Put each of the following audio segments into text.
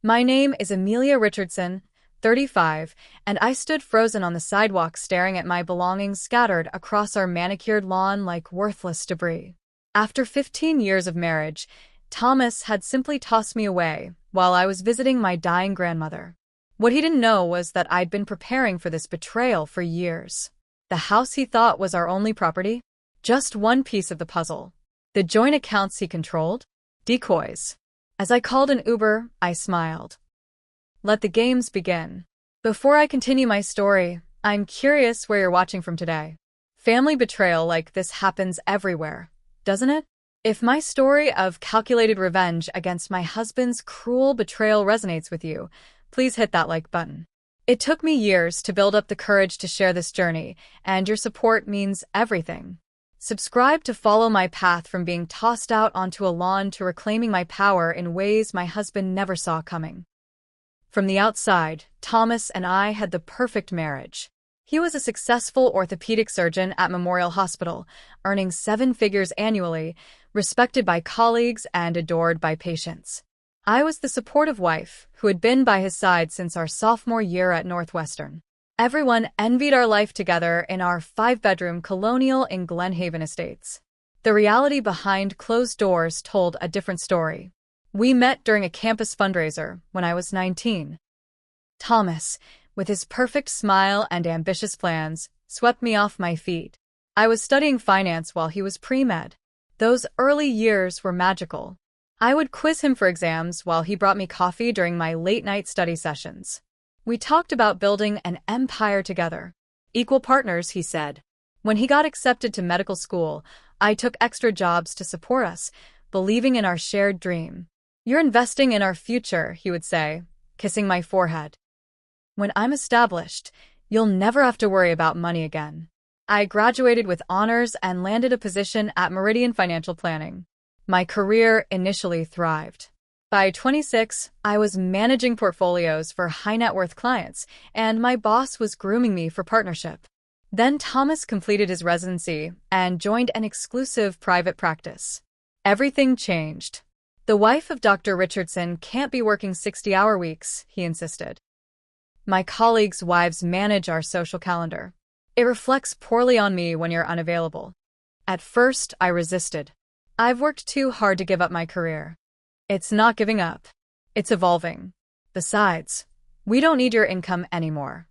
My name is Amelia Richardson, 35, and I stood frozen on the sidewalk staring at my belongings scattered across our manicured lawn like worthless debris. After 15 years of marriage, Thomas had simply tossed me away while I was visiting my dying grandmother. What he didn't know was that I'd been preparing for this betrayal for years. The house he thought was our only property? Just one piece of the puzzle. The joint accounts he controlled? Decoys. As I called an Uber, I smiled. Let the games begin. Before I continue my story, I'm curious where you're watching from today. Family betrayal like this happens everywhere, doesn't it? If my story of calculated revenge against my husband's cruel betrayal resonates with you, please hit that like button. It took me years to build up the courage to share this journey, and your support means everything. Subscribe to follow my path from being tossed out onto a lawn to reclaiming my power in ways my husband never saw coming. From the outside, Thomas and I had the perfect marriage. He was a successful orthopedic surgeon at Memorial Hospital, earning 7 figures annually, respected by colleagues and adored by patients. I was the supportive wife who had been by his side since our sophomore year at Northwestern. Everyone envied our life together in our 5-bedroom colonial in Glen Haven Estates. The reality behind closed doors told a different story. We met during a campus fundraiser when I was 19. Thomas, with his perfect smile and ambitious plans, swept me off my feet. I was studying finance while he was pre-med. Those early years were magical. I would quiz him for exams while he brought me coffee during my late-night study sessions. We talked about building an empire together. Equal partners, he said. When he got accepted to medical school, I took extra jobs to support us, believing in our shared dream. You're investing in our future, he would say, kissing my forehead. When I'm established, you'll never have to worry about money again. I graduated with honors and landed a position at Meridian Financial Planning. My career initially thrived. By 26, I was managing portfolios for high-net-worth clients, and my boss was grooming me for partnership. Then Thomas completed his residency and joined an exclusive private practice. Everything changed. The wife of Dr. Richardson can't be working 60-hour weeks, he insisted. My colleagues' wives manage our social calendar. It reflects poorly on me when you're unavailable. At first, I resisted. I've worked too hard to give up my career. It's not giving up. It's evolving. Besides, we don't need your income anymore.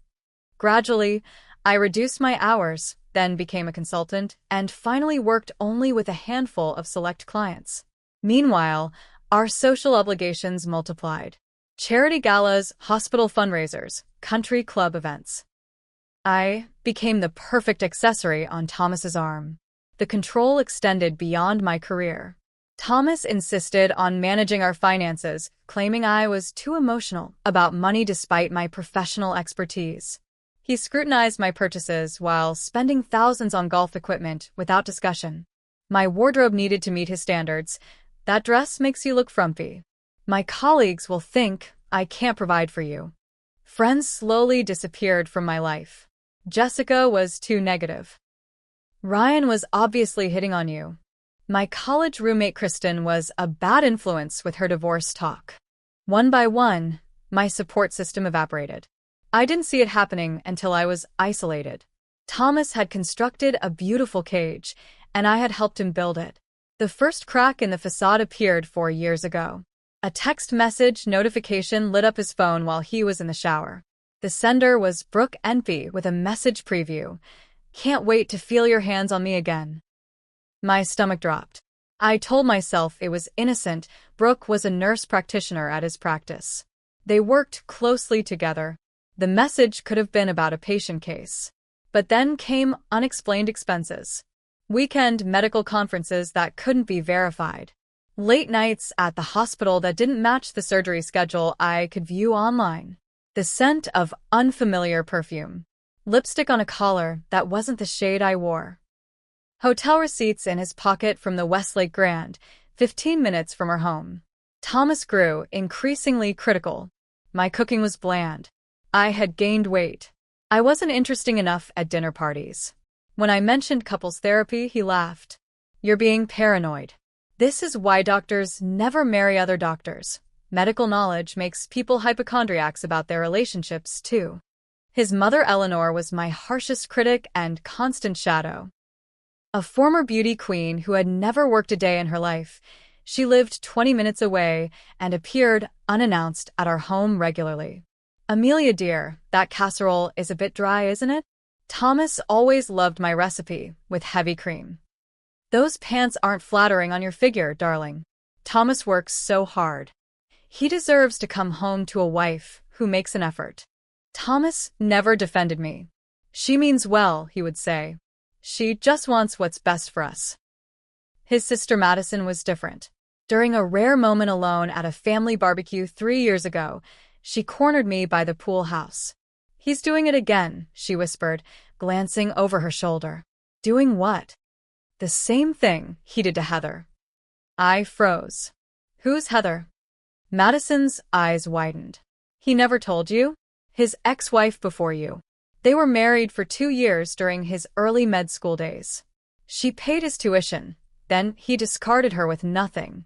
Gradually, I reduced my hours, then became a consultant, and finally worked only with a handful of select clients. Meanwhile, our social obligations multiplied. Charity galas, hospital fundraisers, country club events. I became the perfect accessory on Thomas's arm. The control extended beyond my career. Thomas insisted on managing our finances, claiming I was too emotional about money despite my professional expertise. He scrutinized my purchases while spending thousands on golf equipment without discussion. My wardrobe needed to meet his standards. That dress makes you look frumpy. My colleagues will think I can't provide for you. Friends slowly disappeared from my life. Jessica was too negative. Ryan was obviously hitting on you. My college roommate Kristen was a bad influence with her divorce talk. One by one, my support system evaporated. I didn't see it happening until I was isolated. Thomas had constructed a beautiful cage, and I had helped him build it. The first crack in the facade appeared 4 years ago. A text message notification lit up his phone while he was in the shower. The sender was Brooke Enpy with a message preview. Can't wait to feel your hands on me again. My stomach dropped. I told myself it was innocent. Brooke was a nurse practitioner at his practice. They worked closely together. The message could have been about a patient case. But then came unexplained expenses. Weekend medical conferences that couldn't be verified. Late nights at the hospital that didn't match the surgery schedule I could view online. The scent of unfamiliar perfume. Lipstick on a collar that wasn't the shade I wore. Hotel receipts in his pocket from the Westlake Grand, 15 minutes from her home. Thomas grew increasingly critical. My cooking was bland. I had gained weight. I wasn't interesting enough at dinner parties. When I mentioned couples therapy, he laughed. You're being paranoid. This is why doctors never marry other doctors. Medical knowledge makes people hypochondriacs about their relationships, too. His mother Eleanor was my harshest critic and constant shadow. A former beauty queen who had never worked a day in her life, she lived 20 minutes away and appeared unannounced at our home regularly. "Amelia dear, that casserole is a bit dry, isn't it? Thomas always loved my recipe, with heavy cream." "Those pants aren't flattering on your figure, darling. Thomas works so hard. He deserves to come home to a wife who makes an effort." Thomas never defended me. "She means well," he would say. "She just wants what's best for us." His sister Madison was different. During a rare moment alone at a family barbecue 3 years ago, she cornered me by the pool house. "He's doing it again," she whispered, glancing over her shoulder. "Doing what?" "The same thing he did to Heather." I froze. "Who's Heather?" Madison's eyes widened. "He never told you? His ex-wife before you. They were married for 2 years during his early med school days. She paid his tuition, then he discarded her with nothing."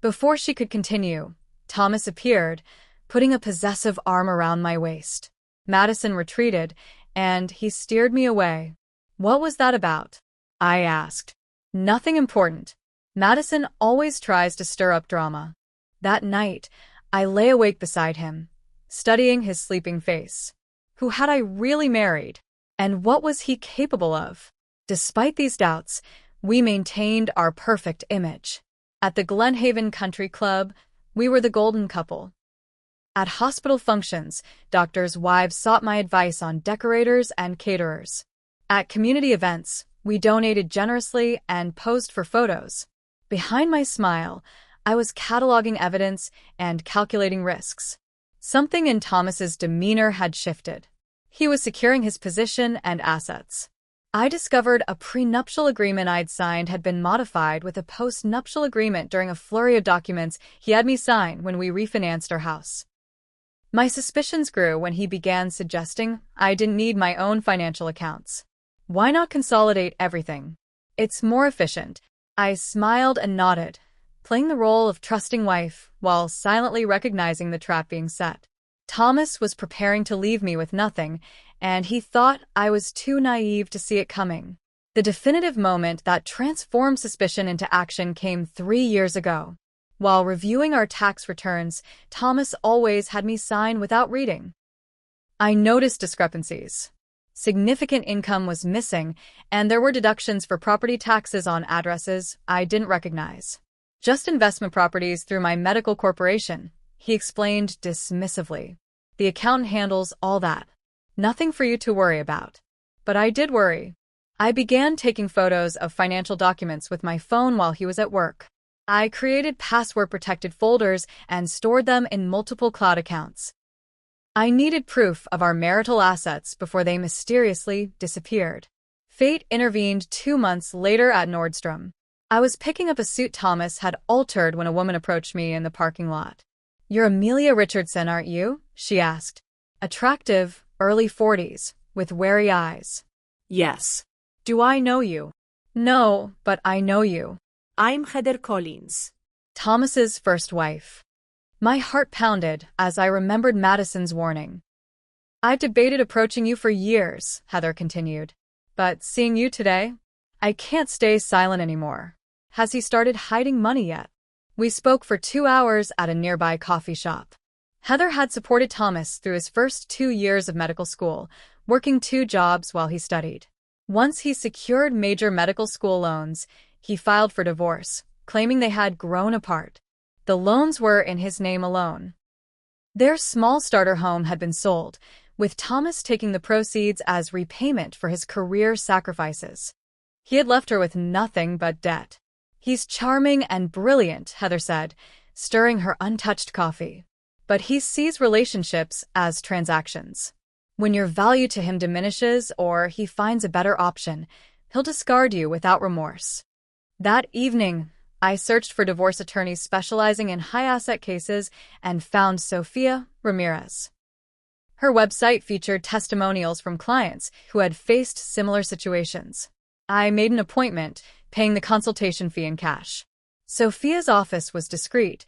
Before she could continue, Thomas appeared, putting a possessive arm around my waist. Madison retreated, and he steered me away. "What was that about?" I asked. "Nothing important. Madison always tries to stir up drama." That night, I lay awake beside him, studying his sleeping face. Who had I really married? And what was he capable of? Despite these doubts, we maintained our perfect image. At the Glenhaven Country Club, we were the golden couple. At hospital functions, doctors' wives sought my advice on decorators and caterers. At community events, we donated generously and posed for photos. Behind my smile, I was cataloging evidence and calculating risks. Something in Thomas's demeanor had shifted. He was securing his position and assets. I discovered a prenuptial agreement I'd signed had been modified with a post-nuptial agreement during a flurry of documents he had me sign when we refinanced our house. My suspicions grew when he began suggesting I didn't need my own financial accounts. "Why not consolidate everything? It's more efficient." I smiled and nodded, playing the role of trusting wife while silently recognizing the trap being set. Thomas was preparing to leave me with nothing, and he thought I was too naive to see it coming. The definitive moment that transformed suspicion into action came 3 years ago. While reviewing our tax returns, Thomas always had me sign without reading. I noticed discrepancies. Significant income was missing, and there were deductions for property taxes on addresses I didn't recognize. "Just investment properties through my medical corporation," he explained dismissively. "The accountant handles all that. Nothing for you to worry about." But I did worry. I began taking photos of financial documents with my phone while he was at work. I created password-protected folders and stored them in multiple cloud accounts. I needed proof of our marital assets before they mysteriously disappeared. Fate intervened 2 months later at Nordstrom. I was picking up a suit Thomas had altered when a woman approached me in the parking lot. "You're Amelia Richardson, aren't you?" she asked. Attractive, early 40s, with wary eyes. "Yes." "Do I know you?" "No, but I know you." "I'm Heather Collins." Thomas's first wife. My heart pounded as I remembered Madison's warning. "I've debated approaching you for years," Heather continued. "But seeing you today, I can't stay silent anymore. Has he started hiding money yet?" We spoke for 2 hours at a nearby coffee shop. Heather had supported Thomas through his first 2 years of medical school, working 2 jobs while he studied. Once he secured major medical school loans, he filed for divorce, claiming they had grown apart. The loans were in his name alone. Their small starter home had been sold, with Thomas taking the proceeds as repayment for his career sacrifices. He had left her with nothing but debt. "He's charming and brilliant," Heather said, stirring her untouched coffee. "But he sees relationships as transactions. When your value to him diminishes or he finds a better option, he'll discard you without remorse." That evening, I searched for divorce attorneys specializing in high-asset cases and found Sofia Ramirez. Her website featured testimonials from clients who had faced similar situations. I made an appointment, paying the consultation fee in cash. Sofia's office was discreet,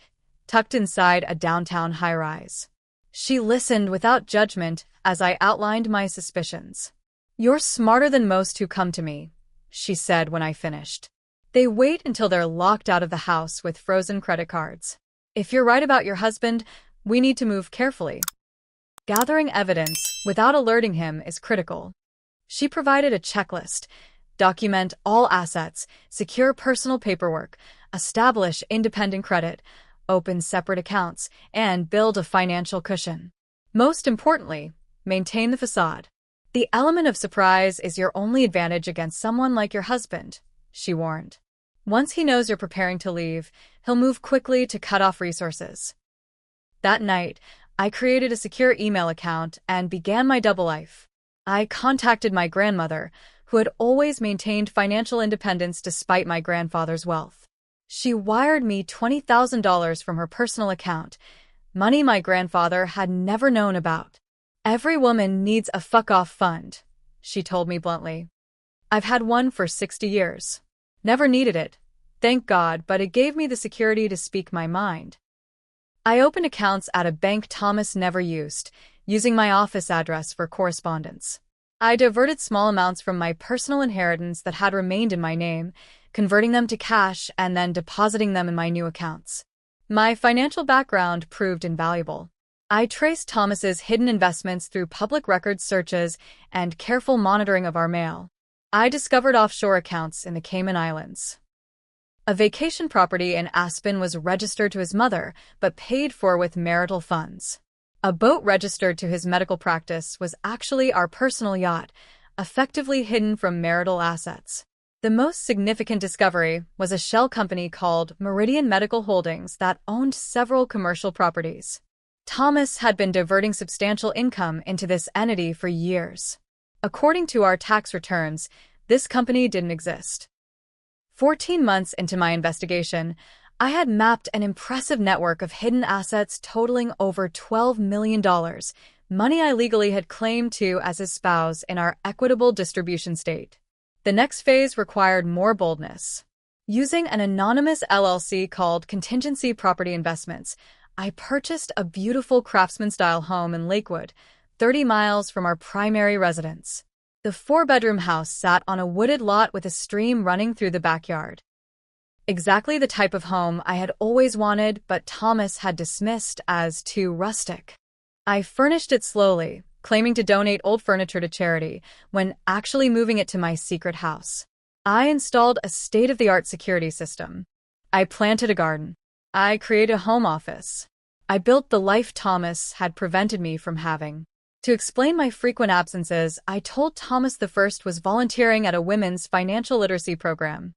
tucked inside a downtown high-rise. She listened without judgment as I outlined my suspicions. "You're smarter than most who come to me," she said when I finished. "They wait until they're locked out of the house with frozen credit cards. If you're right about your husband, we need to move carefully. Gathering evidence without alerting him is critical." She provided a checklist: document all assets, secure personal paperwork, establish independent credit, open separate accounts, and build a financial cushion. Most importantly, maintain the facade. "The element of surprise is your only advantage against someone like your husband," she warned. "Once he knows you're preparing to leave, he'll move quickly to cut off resources." That night, I created a secure email account and began my double life. I contacted my grandmother, who had always maintained financial independence despite my grandfather's wealth. She wired me $20,000 from her personal account, money my grandfather had never known about. "Every woman needs a fuck-off fund," she told me bluntly. "I've had one for 60 years. Never needed it, thank God, but it gave me the security to speak my mind." I opened accounts at a bank Thomas never used, using my office address for correspondence. I diverted small amounts from my personal inheritance that had remained in my name, converting them to cash and then depositing them in my new accounts. My financial background proved invaluable. I traced Thomas's hidden investments through public records searches and careful monitoring of our mail. I discovered offshore accounts in the Cayman Islands. A vacation property in Aspen was registered to his mother, but paid for with marital funds. A boat registered to his medical practice was actually our personal yacht, effectively hidden from marital assets. The most significant discovery was a shell company called Meridian Medical Holdings that owned several commercial properties. Thomas had been diverting substantial income into this entity for years. According to our tax returns, this company didn't exist. 14 months into my investigation, I had mapped an impressive network of hidden assets totaling over $12 million, money I legally had claimed to as his spouse in our equitable distribution state. The next phase required more boldness. Using an anonymous LLC called Contingency Property Investments, I purchased a beautiful craftsman-style home in Lakewood, 30 miles from our primary residence. The 4-bedroom house sat on a wooded lot with a stream running through the backyard. Exactly the type of home I had always wanted, but Thomas had dismissed as too rustic. I furnished it slowly, claiming to donate old furniture to charity, when actually moving it to my secret house. I installed a state-of-the-art security system. I planted a garden. I created a home office. I built the life Thomas had prevented me from having. To explain my frequent absences, I told Thomas the first was volunteering at a women's financial literacy program.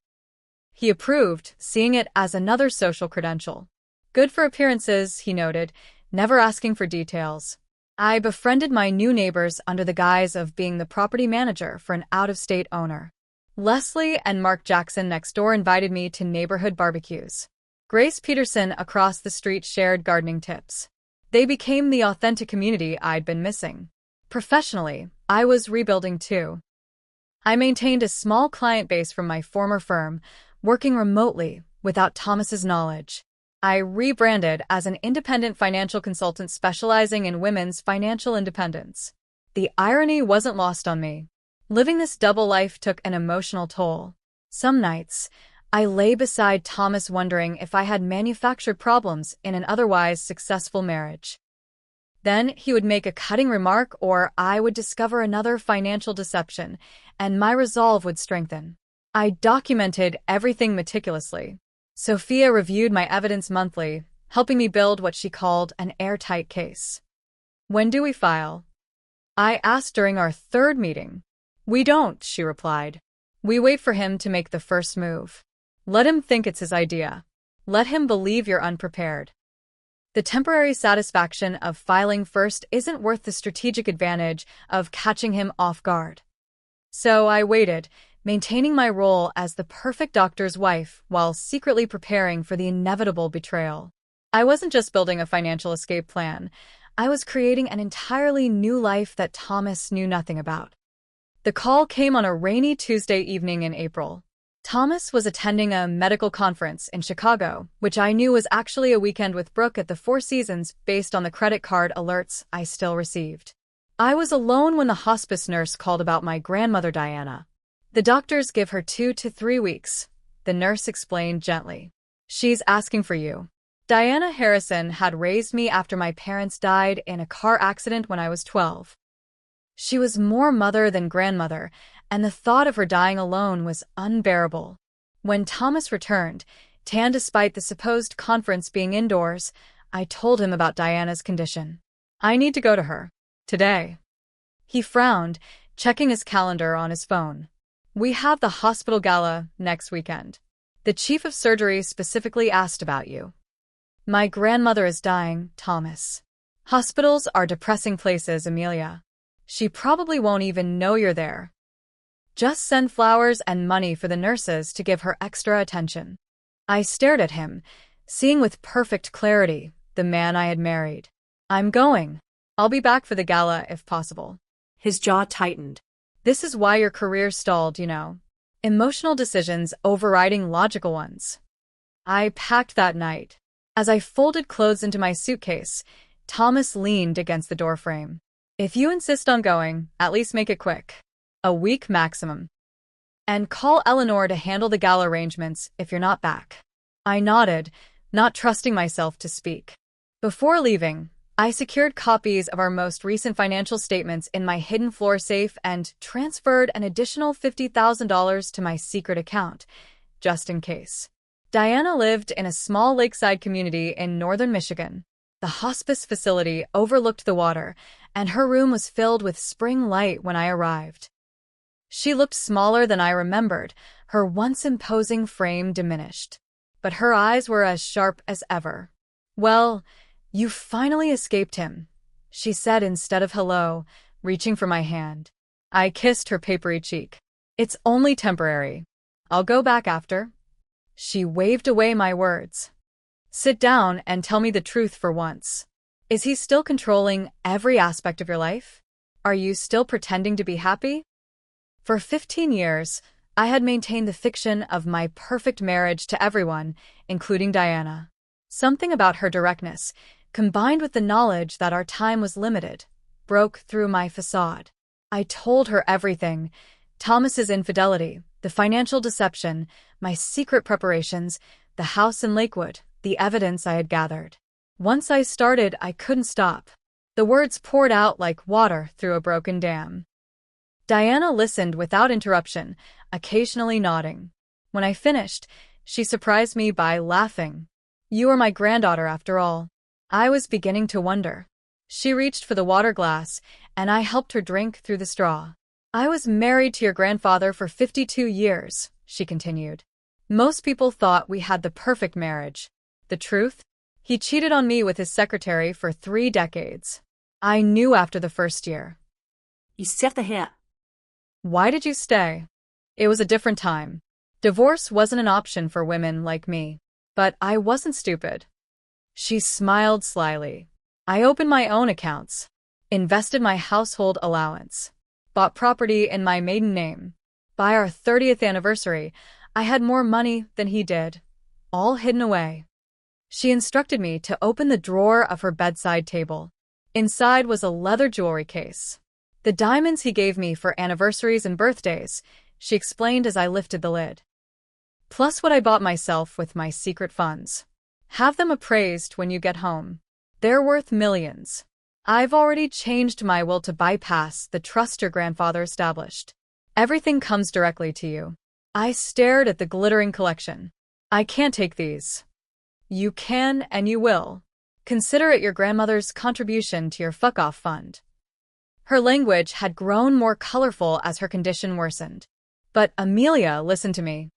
He approved, seeing it as another social credential. "Good for appearances," he noted, never asking for details. I befriended my new neighbors under the guise of being the property manager for an out-of-state owner. Leslie and Mark Jackson next door invited me to neighborhood barbecues. Grace Peterson across the street shared gardening tips. They became the authentic community I'd been missing. Professionally, I was rebuilding too. I maintained a small client base from my former firm, working remotely without Thomas's knowledge. I rebranded as an independent financial consultant specializing in women's financial independence. The irony wasn't lost on me. Living this double life took an emotional toll. Some nights, I lay beside Thomas wondering if I had manufactured problems in an otherwise successful marriage. Then he would make a cutting remark or I would discover another financial deception, and my resolve would strengthen. I documented everything meticulously. Sophia reviewed my evidence monthly, helping me build what she called an airtight case. "When do we file?" I asked during our third meeting. "We don't," she replied. "We wait for him to make the first move. Let him think it's his idea. Let him believe you're unprepared. The temporary satisfaction of filing first isn't worth the strategic advantage of catching him off guard." So I waited, maintaining my role as the perfect doctor's wife while secretly preparing for the inevitable betrayal. I wasn't just building a financial escape plan. I was creating an entirely new life that Thomas knew nothing about. The call came on a rainy Tuesday evening in April. Thomas was attending a medical conference in Chicago, which I knew was actually a weekend with Brooke at the Four Seasons based on the credit card alerts I still received. I was alone when the hospice nurse called about my grandmother Diana. The doctors give her 2 to 3 weeks, the nurse explained gently. She's asking for you. Diana Harrison had raised me after my parents died in a car accident when I was 12. She was more mother than grandmother, and the thought of her dying alone was unbearable. When Thomas returned, tan despite the supposed conference being indoors, I told him about Diana's condition. I need to go to her. Today. He frowned, checking his calendar on his phone. We have the hospital gala next weekend. The chief of surgery specifically asked about you. My grandmother is dying, Thomas. Hospitals are depressing places, Amelia. She probably won't even know you're there. Just send flowers and money for the nurses to give her extra attention. I stared at him, seeing with perfect clarity the man I had married. I'm going. I'll be back for the gala if possible. His jaw tightened. This is why your career stalled, you know. Emotional decisions overriding logical ones. I packed that night. As I folded clothes into my suitcase, Thomas leaned against the doorframe. If you insist on going, at least make it quick. A week maximum. And call Eleanor to handle the gala arrangements if you're not back. I nodded, not trusting myself to speak. Before leaving, I secured copies of our most recent financial statements in my hidden floor safe and transferred an additional $50,000 to my secret account, just in case. Diana lived in a small lakeside community in northern Michigan. The hospice facility overlooked the water, and her room was filled with spring light when I arrived. She looked smaller than I remembered, her once imposing frame diminished. But her eyes were as sharp as ever. Well, you finally escaped him, she said instead of hello, reaching for my hand. I kissed her papery cheek. It's only temporary. I'll go back after. She waved away my words. Sit down and tell me the truth for once. Is he still controlling every aspect of your life? Are you still pretending to be happy? For 15 years, I had maintained the fiction of my perfect marriage to everyone, including Diana. Something about her directness, combined with the knowledge that our time was limited, broke through my facade. I told her everything: Thomas's infidelity, the financial deception, my secret preparations, the house in Lakewood, the evidence I had gathered. Once I started, I couldn't stop. The words poured out like water through a broken dam. Diana listened without interruption, occasionally nodding. When I finished, she surprised me by laughing. You are my granddaughter, after all. I was beginning to wonder. She reached for the water glass, and I helped her drink through the straw. I was married to your grandfather for 52 years, she continued. Most people thought we had the perfect marriage. The truth? He cheated on me with his secretary for 3 decades. I knew after the first year. Ich zerrte her. Why did you stay? It was a different time. Divorce wasn't an option for women like me. But I wasn't stupid. She smiled slyly. I opened my own accounts, invested my household allowance, bought property in my maiden name. By our 30th anniversary, I had more money than he did, all hidden away. She instructed me to open the drawer of her bedside table. Inside was a leather jewelry case. The diamonds he gave me for anniversaries and birthdays, she explained as I lifted the lid. Plus what I bought myself with my secret funds. Have them appraised when you get home. They're worth millions. I've already changed my will to bypass the trust your grandfather established. Everything comes directly to you. I stared at the glittering collection. I can't take these. You can and you will. Consider it your grandmother's contribution to your fuck-off fund. Her language had grown more colorful as her condition worsened. But Amelia, listen to me.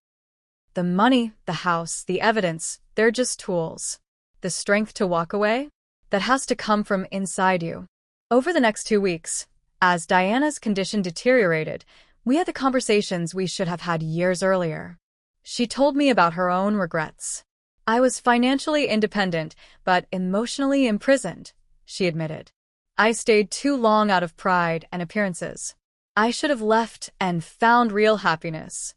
The money, the house, the evidence, they're just tools. The strength to walk away? That has to come from inside you. Over the next 2 weeks, as Diana's condition deteriorated, we had the conversations we should have had years earlier. She told me about her own regrets. I was financially independent, but emotionally imprisoned, she admitted. I stayed too long out of pride and appearances. I should have left and found real happiness.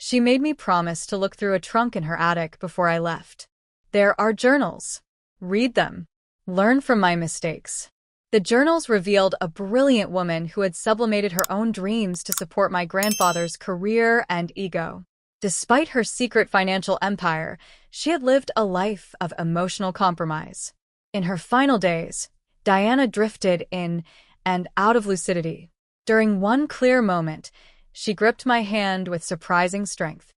She made me promise to look through a trunk in her attic before I left. There are journals. Read them. Learn from my mistakes. The journals revealed a brilliant woman who had sublimated her own dreams to support my grandfather's career and ego. Despite her secret financial empire, she had lived a life of emotional compromise. In her final days, Diana drifted in and out of lucidity. During one clear moment, she gripped my hand with surprising strength.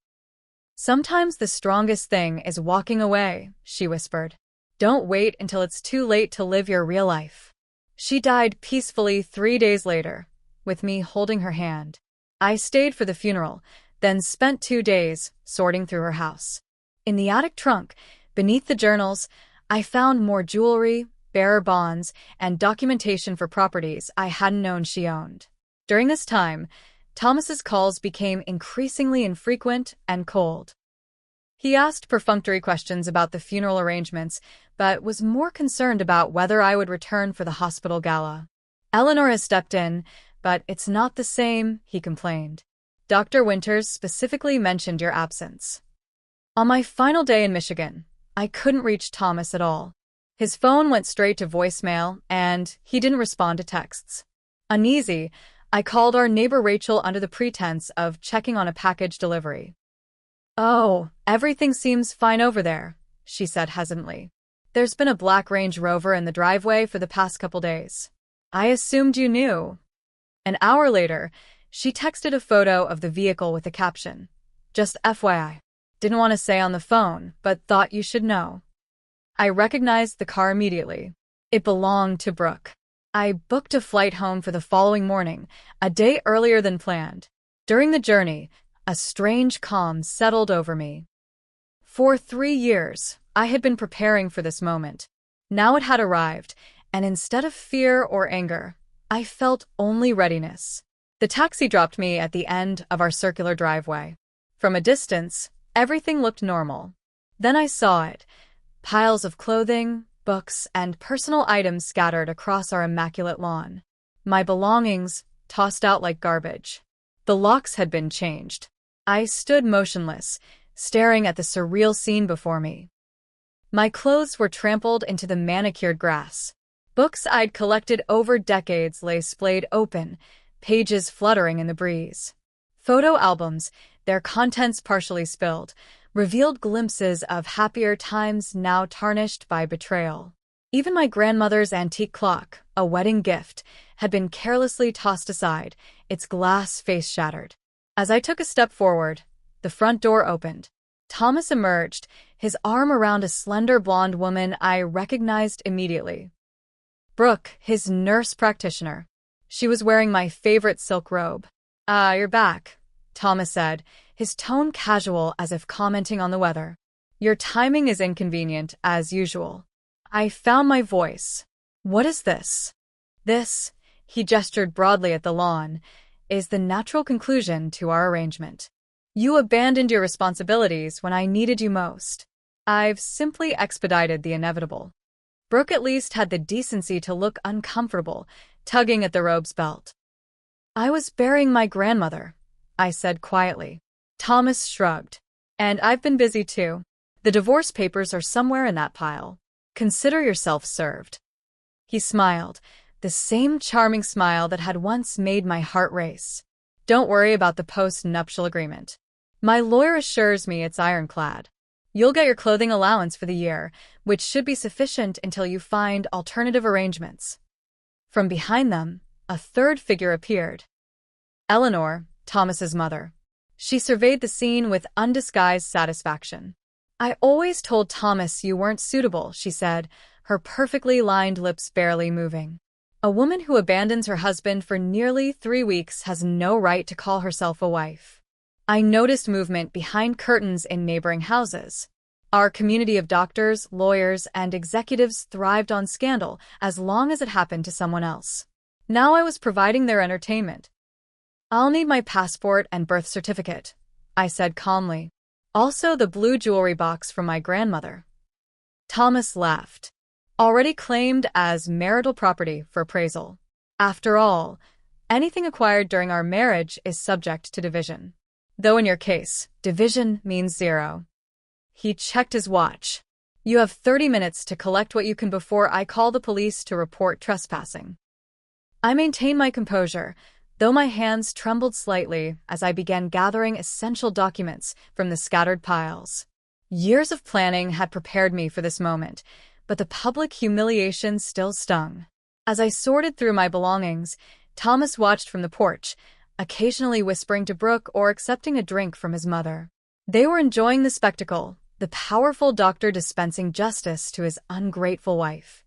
"Sometimes the strongest thing is walking away," she whispered. "Don't wait until it's too late to live your real life." She died peacefully 3 days later, with me holding her hand. I stayed for the funeral, then spent 2 days sorting through her house. In the attic trunk, beneath the journals, I found more jewelry, bearer bonds, and documentation for properties I hadn't known she owned. During this time, Thomas's calls became increasingly infrequent and cold. He asked perfunctory questions about the funeral arrangements, but was more concerned about whether I would return for the hospital gala. "Eleanor has stepped in, but it's not the same," he complained. "Dr. Winters specifically mentioned your absence." On my final day in Michigan, I couldn't reach Thomas at all. His phone went straight to voicemail, and he didn't respond to texts. Uneasy, I called our neighbor Rachel under the pretense of checking on a package delivery. "Oh, everything seems fine over there," she said hesitantly. "There's been a black Range Rover in the driveway for the past couple days. I assumed you knew." An hour later, she texted a photo of the vehicle with the caption, "Just FYI. Didn't want to say on the phone, but thought you should know." I recognized the car immediately. It belonged to Brooke. I booked a flight home for the following morning, a day earlier than planned. During the journey, a strange calm settled over me. For 3 years, I had been preparing for this moment. Now it had arrived, and instead of fear or anger, I felt only readiness. The taxi dropped me at the end of our circular driveway. From a distance, everything looked normal. Then I saw it: piles of clothing, books, and personal items scattered across our immaculate lawn. My belongings tossed out like garbage. The locks had been changed. I stood motionless, staring at the surreal scene before me. My clothes were trampled into the manicured grass. Books I'd collected over decades lay splayed open, pages fluttering in the breeze. Photo albums, their contents partially spilled, revealed glimpses of happier times now tarnished by betrayal. Even my grandmother's antique clock, a wedding gift, had been carelessly tossed aside, its glass face shattered. As I took a step forward, the front door opened. Thomas emerged, his arm around a slender blonde woman I recognized immediately. Brooke, his nurse practitioner. She was wearing my favorite silk robe. "Ah, you're back," Thomas said, his tone casual as if commenting on the weather. "Your timing is inconvenient, as usual." I found my voice. "What is this?" "This," he gestured broadly at the lawn, "is the natural conclusion to our arrangement. You abandoned your responsibilities when I needed you most. I've simply expedited the inevitable." Brooke at least had the decency to look uncomfortable, tugging at the robe's belt. "I was burying my grandmother," I said quietly. Thomas shrugged. "And I've been busy too. The divorce papers are somewhere in that pile. Consider yourself served." He smiled, the same charming smile that had once made my heart race. "Don't worry about the post-nuptial agreement. My lawyer assures me it's ironclad. You'll get your clothing allowance for the year, which should be sufficient until you find alternative arrangements." From behind them, a third figure appeared. Eleanor, Thomas's mother. She surveyed the scene with undisguised satisfaction. "I always told Thomas you weren't suitable," she said, her perfectly lined lips barely moving. "A woman who abandons her husband for nearly 3 weeks has no right to call herself a wife." I noticed movement behind curtains in neighboring houses. Our community of doctors, lawyers, and executives thrived on scandal as long as it happened to someone else. Now I was providing their entertainment. "I'll need my passport and birth certificate," I said calmly. "Also the blue jewelry box from my grandmother." Thomas laughed. "Already claimed as marital property for appraisal. After all, anything acquired during our marriage is subject to division." Though in your case, division means 0. He checked his watch. You have 30 minutes to collect what you can before I call the police to report trespassing. I maintained my composure, though my hands trembled slightly as I began gathering essential documents from the scattered piles. Years of planning had prepared me for this moment, but the public humiliation still stung. As I sorted through my belongings, Thomas watched from the porch, occasionally whispering to Brooke or accepting a drink from his mother. They were enjoying the spectacle, the powerful doctor dispensing justice to his ungrateful wife.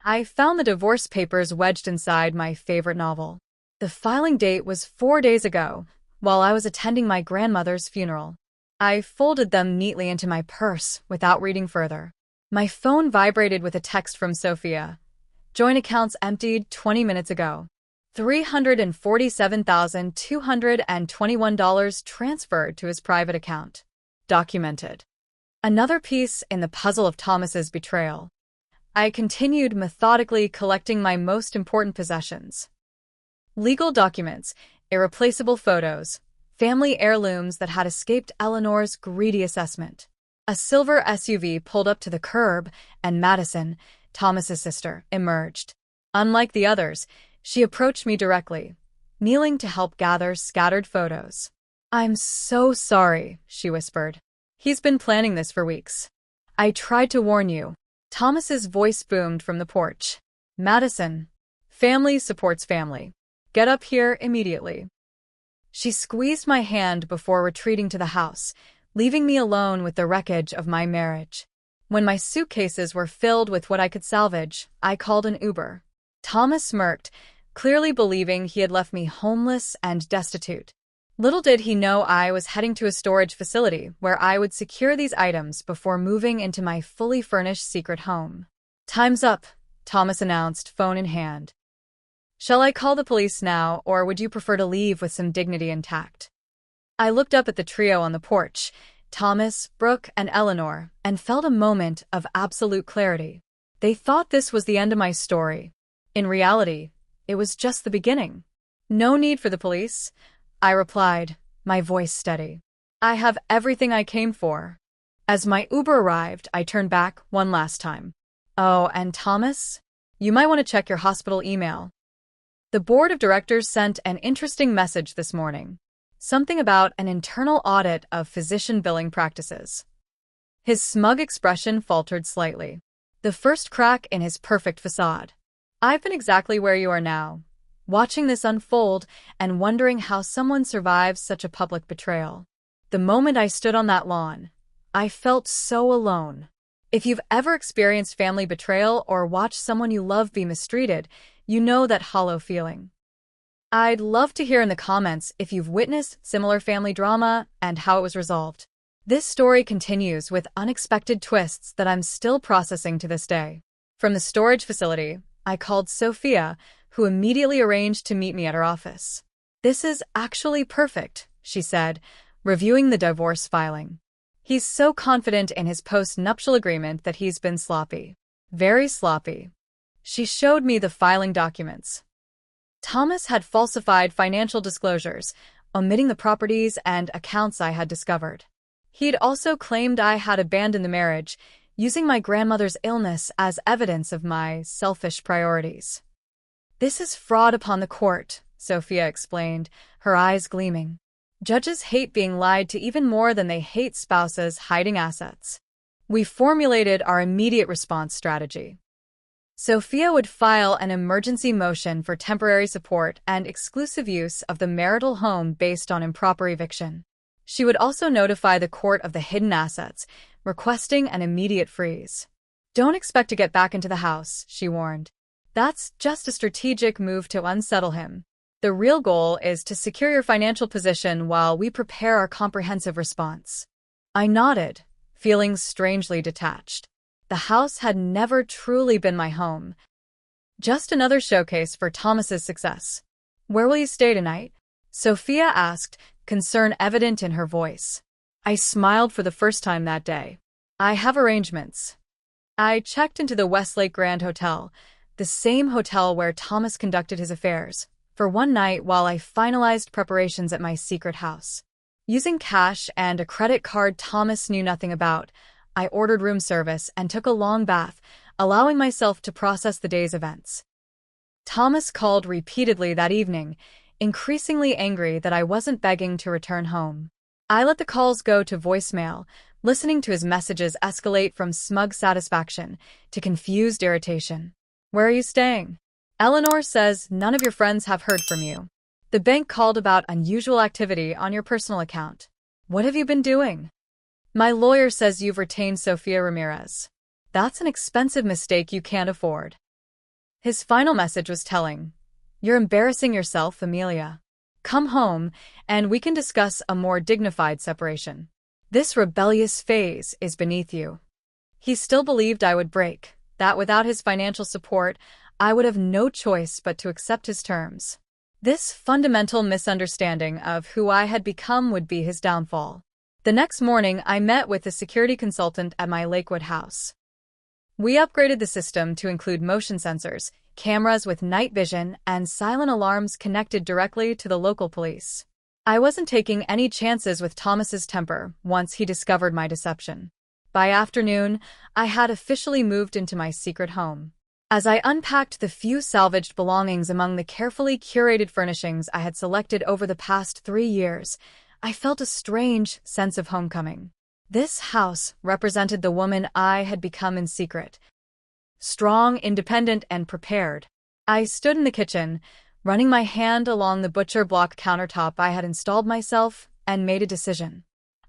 I found the divorce papers wedged inside my favorite novel. The filing date was 4 days ago, while I was attending my grandmother's funeral. I folded them neatly into my purse without reading further. My phone vibrated with a text from Sophia. Joint accounts emptied 20 minutes ago. $347,221 transferred to his private account. Documented. Another piece in the puzzle of Thomas's betrayal. I continued methodically collecting my most important possessions. Legal documents, irreplaceable photos, family heirlooms that had escaped Eleanor's greedy assessment. A silver SUV pulled up to the curb, and Madison, Thomas's sister, emerged. Unlike the others, she approached me directly, kneeling to help gather scattered photos. "I'm so sorry," she whispered. "He's been planning this for weeks. I tried to warn you." Thomas's voice boomed from the porch. "Madison, family supports family. Get up here immediately." She squeezed my hand before retreating to the house, leaving me alone with the wreckage of my marriage. When my suitcases were filled with what I could salvage, I called an Uber. Thomas smirked, clearly believing he had left me homeless and destitute. Little did he know I was heading to a storage facility where I would secure these items before moving into my fully furnished secret home. "Time's up," Thomas announced, phone in hand. "Shall I call the police now, or would you prefer to leave with some dignity intact?" I looked up at the trio on the porch, Thomas, Brooke, and Eleanor, and felt a moment of absolute clarity. They thought this was the end of my story. In reality, it was just the beginning. "No need for the police," I replied, my voice steady. "I have everything I came for." As my Uber arrived, I turned back one last time. "Oh, and Thomas? You might want to check your hospital email. The board of directors sent an interesting message this morning. Something about an internal audit of physician billing practices." His smug expression faltered slightly, the first crack in his perfect facade. "I've been exactly where you are now, watching this unfold and wondering how someone survives such a public betrayal. The moment I stood on that lawn, I felt so alone. If you've ever experienced family betrayal or watched someone you love be mistreated, you know that hollow feeling. I'd love to hear in the comments if you've witnessed similar family drama and how it was resolved. This story continues with unexpected twists that I'm still processing to this day. From the storage facility, I called Sophia, who immediately arranged to meet me at her office. "This is actually perfect," she said, reviewing the divorce filing. "He's so confident in his post-nuptial agreement that he's been sloppy. Very sloppy." She showed me the filing documents. Thomas had falsified financial disclosures, omitting the properties and accounts I had discovered. He'd also claimed I had abandoned the marriage, using my grandmother's illness as evidence of my selfish priorities. "This is fraud upon the court," Sophia explained, her eyes gleaming. "Judges hate being lied to even more than they hate spouses hiding assets. We formulated our immediate response strategy. Sophia would file an emergency motion for temporary support and exclusive use of the marital home based on improper eviction. She would also notify the court of the hidden assets, requesting an immediate freeze. "Don't expect to get back into the house," she warned. "That's just a strategic move to unsettle him. The real goal is to secure your financial position while we prepare our comprehensive response." I nodded, feeling strangely detached. The house had never truly been my home. Just another showcase for Thomas's success. "Where will you stay tonight?" Sophia asked, concern evident in her voice. I smiled for the first time that day. "I have arrangements." I checked into the Westlake Grand Hotel, the same hotel where Thomas conducted his affairs, for one night while I finalized preparations at my secret house. Using cash and a credit card Thomas knew nothing about, I ordered room service and took a long bath, allowing myself to process the day's events. Thomas called repeatedly that evening, increasingly angry that I wasn't begging to return home. I let the calls go to voicemail, listening to his messages escalate from smug satisfaction to confused irritation. Where are you staying? Eleanor says none of your friends have heard from you. The bank called about unusual activity on your personal account. What have you been doing? My lawyer says you've retained Sofia Ramirez. That's an expensive mistake you can't afford. His final message was telling. You're embarrassing yourself, Amelia. Come home, and we can discuss a more dignified separation. This rebellious phase is beneath you. He still believed I would break, that without his financial support, I would have no choice but to accept his terms. This fundamental misunderstanding of who I had become would be his downfall. The next morning, I met with the security consultant at my Lakewood house. We upgraded the system to include motion sensors, cameras with night vision, and silent alarms connected directly to the local police. I wasn't taking any chances with Thomas's temper once he discovered my deception. By afternoon, I had officially moved into my secret home. As I unpacked the few salvaged belongings among the carefully curated furnishings I had selected over the past 3 years, I felt a strange sense of homecoming. This house represented the woman I had become in secret. Strong, independent, and prepared. I stood in the kitchen, running my hand along the butcher block countertop I had installed myself, and made a decision.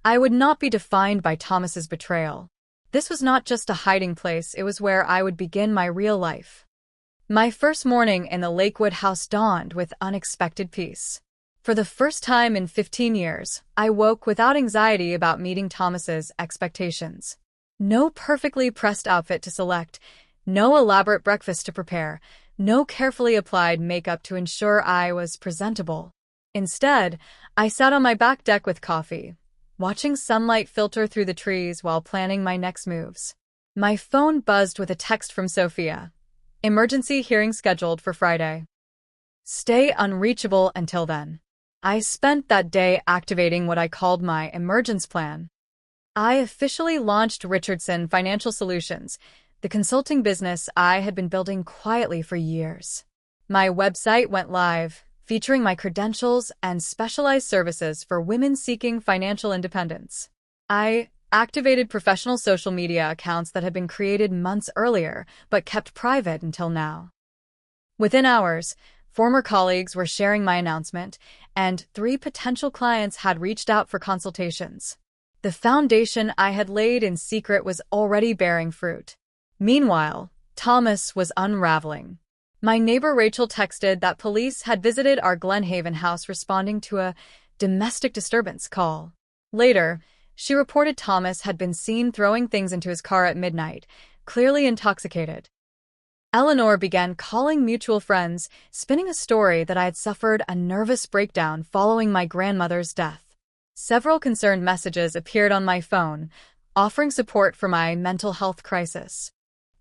I would not be defined by Thomas's betrayal. This was not just a hiding place, it was where I would begin my real life. My first morning in the Lakewood house dawned with unexpected peace. For the first time in 15 years, I woke without anxiety about meeting Thomas's expectations. No perfectly pressed outfit to select, no elaborate breakfast to prepare, no carefully applied makeup to ensure I was presentable. Instead, I sat on my back deck with coffee, watching sunlight filter through the trees while planning my next moves. My phone buzzed with a text from Sophia. Emergency hearing scheduled for Friday. Stay unreachable until then. I spent that day activating what I called my emergence plan. I officially launched Richardson Financial Solutions, the consulting business I had been building quietly for years. My website went live, featuring my credentials and specialized services for women seeking financial independence. I activated professional social media accounts that had been created months earlier, but kept private until now. Within hours, former colleagues were sharing my announcement, and 3 potential clients had reached out for consultations. The foundation I had laid in secret was already bearing fruit. Meanwhile, Thomas was unraveling. My neighbor Rachel texted that police had visited our Glenhaven house responding to a domestic disturbance call. Later, she reported Thomas had been seen throwing things into his car at midnight, clearly intoxicated. Eleanor began calling mutual friends, spinning a story that I had suffered a nervous breakdown following my grandmother's death. Several concerned messages appeared on my phone, offering support for my mental health crisis.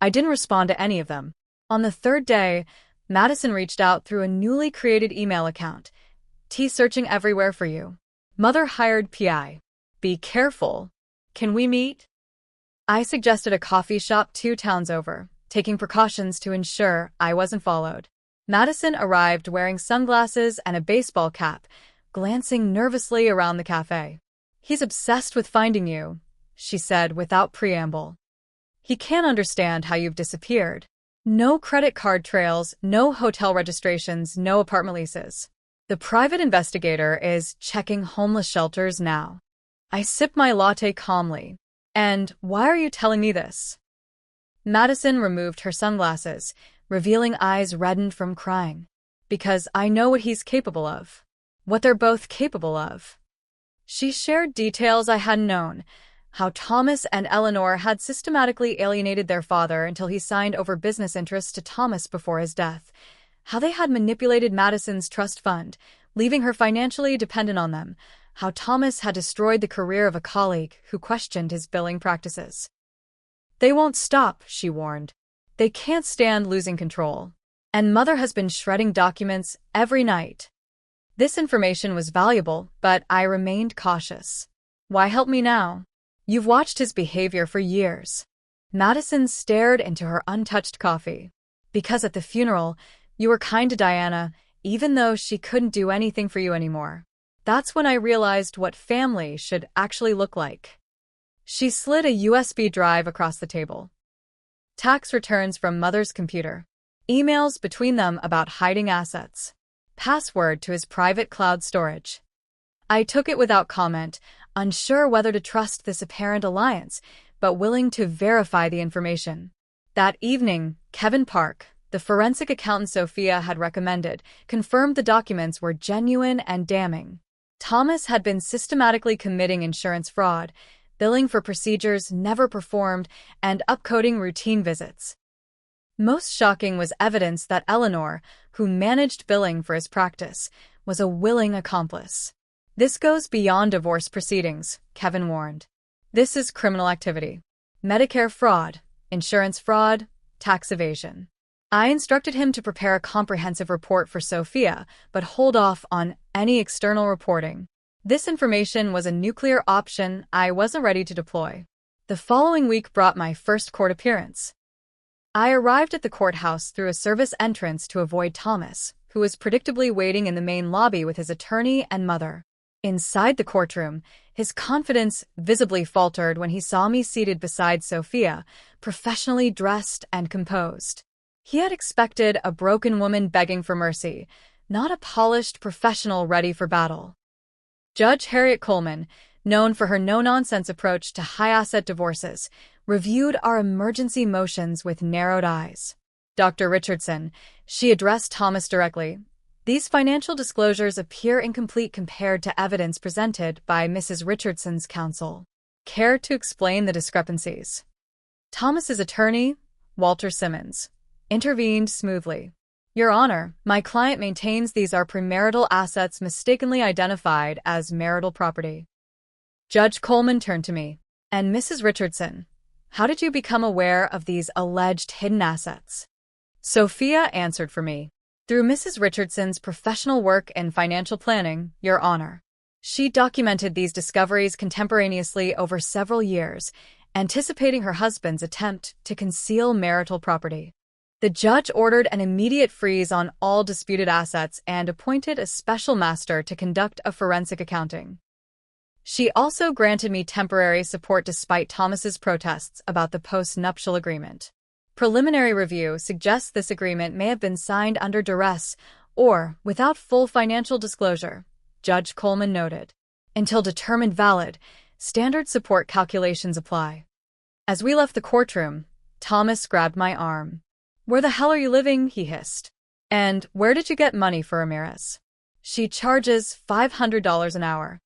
I didn't respond to any of them. On the 3rd day, Madison reached out through a newly created email account. Searching everywhere for you. Mother hired PI. Be careful. Can we meet? I suggested a coffee shop 2 towns over, taking precautions to ensure I wasn't followed. Madison arrived wearing sunglasses and a baseball cap, glancing nervously around the cafe. He's obsessed with finding you, she said without preamble. He can't understand how you've disappeared. No credit card trails, no hotel registrations, no apartment leases. The private investigator is checking homeless shelters now. I sip my latte calmly. And why are you telling me this? Madison removed her sunglasses, revealing eyes reddened from crying. Because I know what he's capable of. What they're both capable of. She shared details I hadn't known. How Thomas and Eleanor had systematically alienated their father until he signed over business interests to Thomas before his death. How they had manipulated Madison's trust fund, leaving her financially dependent on them. How Thomas had destroyed the career of a colleague who questioned his billing practices. They won't stop, she warned. They can't stand losing control. And Mother has been shredding documents every night. This information was valuable, but I remained cautious. Why help me now? You've watched his behavior for years. Madison stared into her untouched coffee. Because at the funeral, you were kind to Diana, even though she couldn't do anything for you anymore. That's when I realized what family should actually look like. She slid a USB drive across the table. Tax returns from Mother's computer. Emails between them about hiding assets. Password to his private cloud storage. I took it without comment, unsure whether to trust this apparent alliance, but willing to verify the information. That evening, Kevin Park, the forensic accountant Sophia had recommended, confirmed the documents were genuine and damning. Thomas had been systematically committing insurance fraud, billing for procedures never performed, and upcoding routine visits. Most shocking was evidence that Eleanor, who managed billing for his practice, was a willing accomplice. This goes beyond divorce proceedings, Kevin warned. This is criminal activity. Medicare fraud, insurance fraud, tax evasion. I instructed him to prepare a comprehensive report for Sophia, but hold off on any external reporting. This information was a nuclear option I wasn't ready to deploy. The following week brought my first court appearance. I arrived at the courthouse through a service entrance to avoid Thomas, who was predictably waiting in the main lobby with his attorney and mother. Inside the courtroom, his confidence visibly faltered when he saw me seated beside Sophia, professionally dressed and composed. He had expected a broken woman begging for mercy, not a polished professional ready for battle. Judge Harriet Coleman, known for her no-nonsense approach to high-asset divorces, reviewed our emergency motions with narrowed eyes. Dr. Richardson, she addressed Thomas directly. These financial disclosures appear incomplete compared to evidence presented by Mrs. Richardson's counsel. Care to explain the discrepancies? Thomas's attorney, Walter Simmons, intervened smoothly. Your Honor, my client maintains these are premarital assets mistakenly identified as marital property. Judge Coleman turned to me. And Mrs. Richardson, how did you become aware of these alleged hidden assets? Sophia answered for me. Through Mrs. Richardson's professional work in financial planning, Your Honor. She documented these discoveries contemporaneously over several years, anticipating her husband's attempt to conceal marital property. The judge ordered an immediate freeze on all disputed assets and appointed a special master to conduct a forensic accounting. She also granted me temporary support despite Thomas's protests about the post-nuptial agreement. Preliminary review suggests this agreement may have been signed under duress or without full financial disclosure, Judge Coleman noted. Until determined valid, standard support calculations apply. As we left the courtroom, Thomas grabbed my arm. Where the hell are you living? He hissed. And where did you get money for Ramirez? She charges $500 an hour.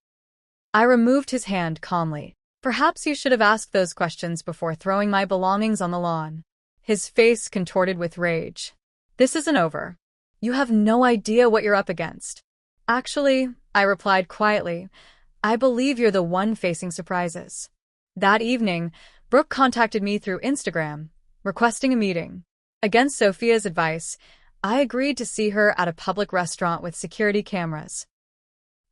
I removed his hand calmly. Perhaps you should have asked those questions before throwing my belongings on the lawn. His face contorted with rage. This isn't over. You have no idea what you're up against. Actually, I replied quietly, I believe you're the one facing surprises. That evening, Brooke contacted me through Instagram, requesting a meeting. Against Sophia's advice, I agreed to see her at a public restaurant with security cameras.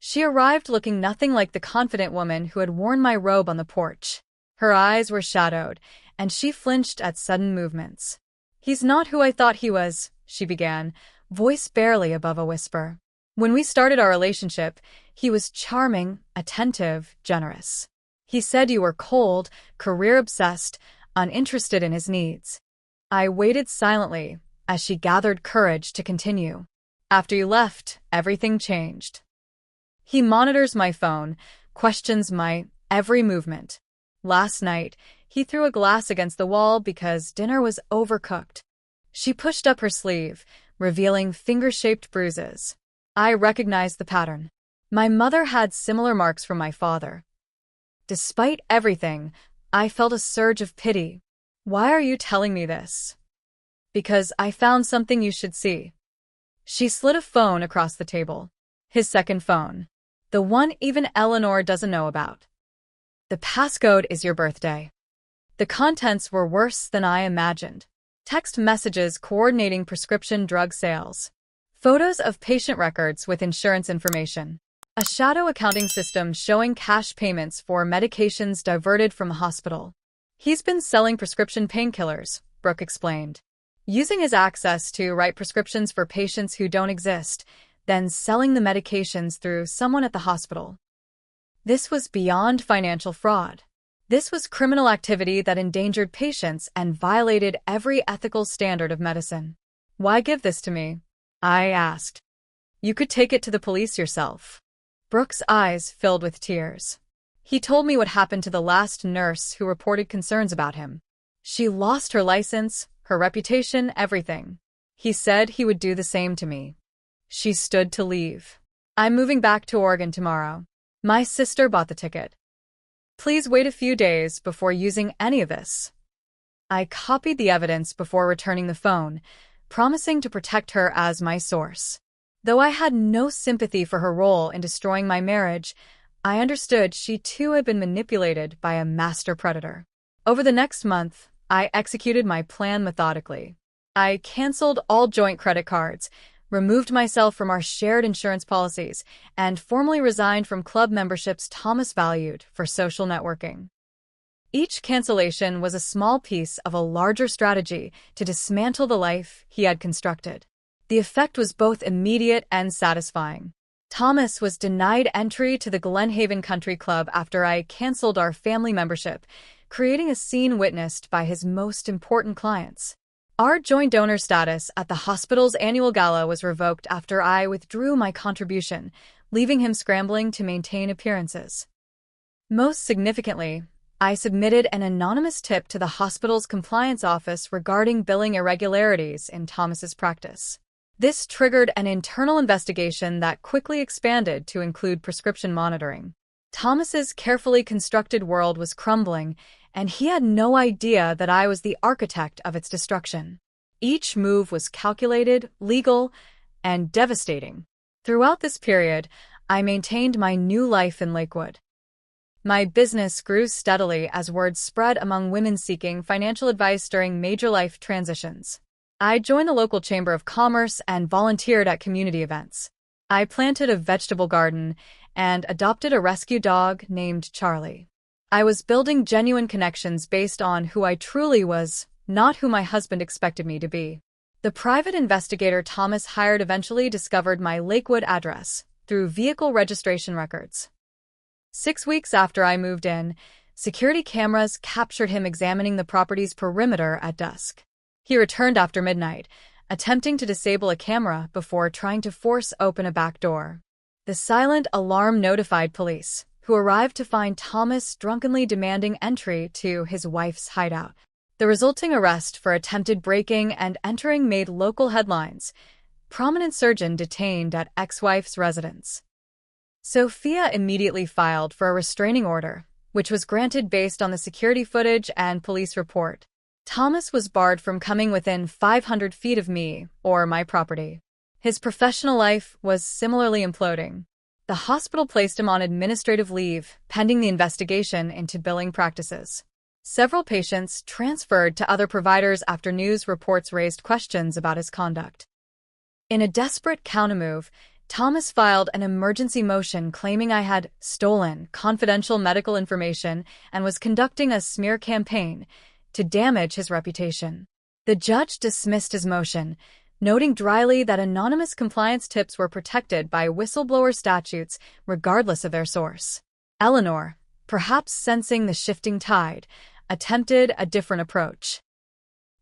She arrived looking nothing like the confident woman who had worn my robe on the porch. Her eyes were shadowed, and she flinched at sudden movements. He's not who I thought he was, she began, voice barely above a whisper. When we started our relationship, he was charming, attentive, generous. He said you were cold, career-obsessed, uninterested in his needs. I waited silently as she gathered courage to continue. After you left, everything changed. He monitors my phone, questions my every movement. Last night, he threw a glass against the wall because dinner was overcooked. She pushed up her sleeve, revealing finger-shaped bruises. I recognized the pattern. My mother had similar marks from my father. Despite everything, I felt a surge of pity. Why are you telling me this? Because I found something you should see. She slid a phone across the table. His second phone. The one even Eleanor doesn't know about. The passcode is your birthday. The contents were worse than I imagined. Text messages coordinating prescription drug sales. Photos of patient records with insurance information. A shadow accounting system showing cash payments for medications diverted from a hospital. He's been selling prescription painkillers, Brooke explained. Using his access to write prescriptions for patients who don't exist, then selling the medications through someone at the hospital. This was beyond financial fraud. This was criminal activity that endangered patients and violated every ethical standard of medicine. Why give this to me? I asked. You could take it to the police yourself. Brooke's eyes filled with tears. He told me what happened to the last nurse who reported concerns about him. She lost her license, her reputation, everything. He said he would do the same to me. She stood to leave. I'm moving back to Oregon tomorrow. My sister bought the ticket. Please wait a few days before using any of this. I copied the evidence before returning the phone, promising to protect her as my source. Though I had no sympathy for her role in destroying my marriage, I understood she too had been manipulated by a master predator. Over the next month, I executed my plan methodically. I canceled all joint credit cards, removed myself from our shared insurance policies, and formally resigned from club memberships Thomas valued for social networking. Each cancellation was a small piece of a larger strategy to dismantle the life he had constructed. The effect was both immediate and satisfying. Thomas was denied entry to the Glenhaven Country Club after I canceled our family membership, creating a scene witnessed by his most important clients. Our joint donor status at the hospital's annual gala was revoked after I withdrew my contribution, leaving him scrambling to maintain appearances. Most significantly, I submitted an anonymous tip to the hospital's compliance office regarding billing irregularities in Thomas's practice. This triggered an internal investigation that quickly expanded to include prescription monitoring. Thomas's carefully constructed world was crumbling, and he had no idea that I was the architect of its destruction. Each move was calculated, legal, and devastating. Throughout this period, I maintained my new life in Lakewood. My business grew steadily as word spread among women seeking financial advice during major life transitions. I joined the local chamber of commerce and volunteered at community events. I planted a vegetable garden and adopted a rescue dog named Charlie. I was building genuine connections based on who I truly was, not who my husband expected me to be. The private investigator Thomas hired eventually discovered my Lakewood address through vehicle registration records. 6 weeks after I moved in, security cameras captured him examining the property's perimeter at dusk. He returned after midnight, attempting to disable a camera before trying to force open a back door. The silent alarm notified police, who arrived to find Thomas drunkenly demanding entry to his wife's hideout. The resulting arrest for attempted breaking and entering made local headlines. Prominent surgeon detained at ex-wife's residence. Sophia immediately filed for a restraining order, which was granted based on the security footage and police report. Thomas was barred from coming within 500 feet of me or my property. His professional life was similarly imploding. The hospital placed him on administrative leave, pending the investigation into billing practices. Several patients transferred to other providers after news reports raised questions about his conduct. In a desperate countermove, Thomas filed an emergency motion claiming I had stolen confidential medical information and was conducting a smear campaign to damage his reputation. The judge dismissed his motion, noting dryly that anonymous compliance tips were protected by whistleblower statutes regardless of their source. Eleanor, perhaps sensing the shifting tide, attempted a different approach.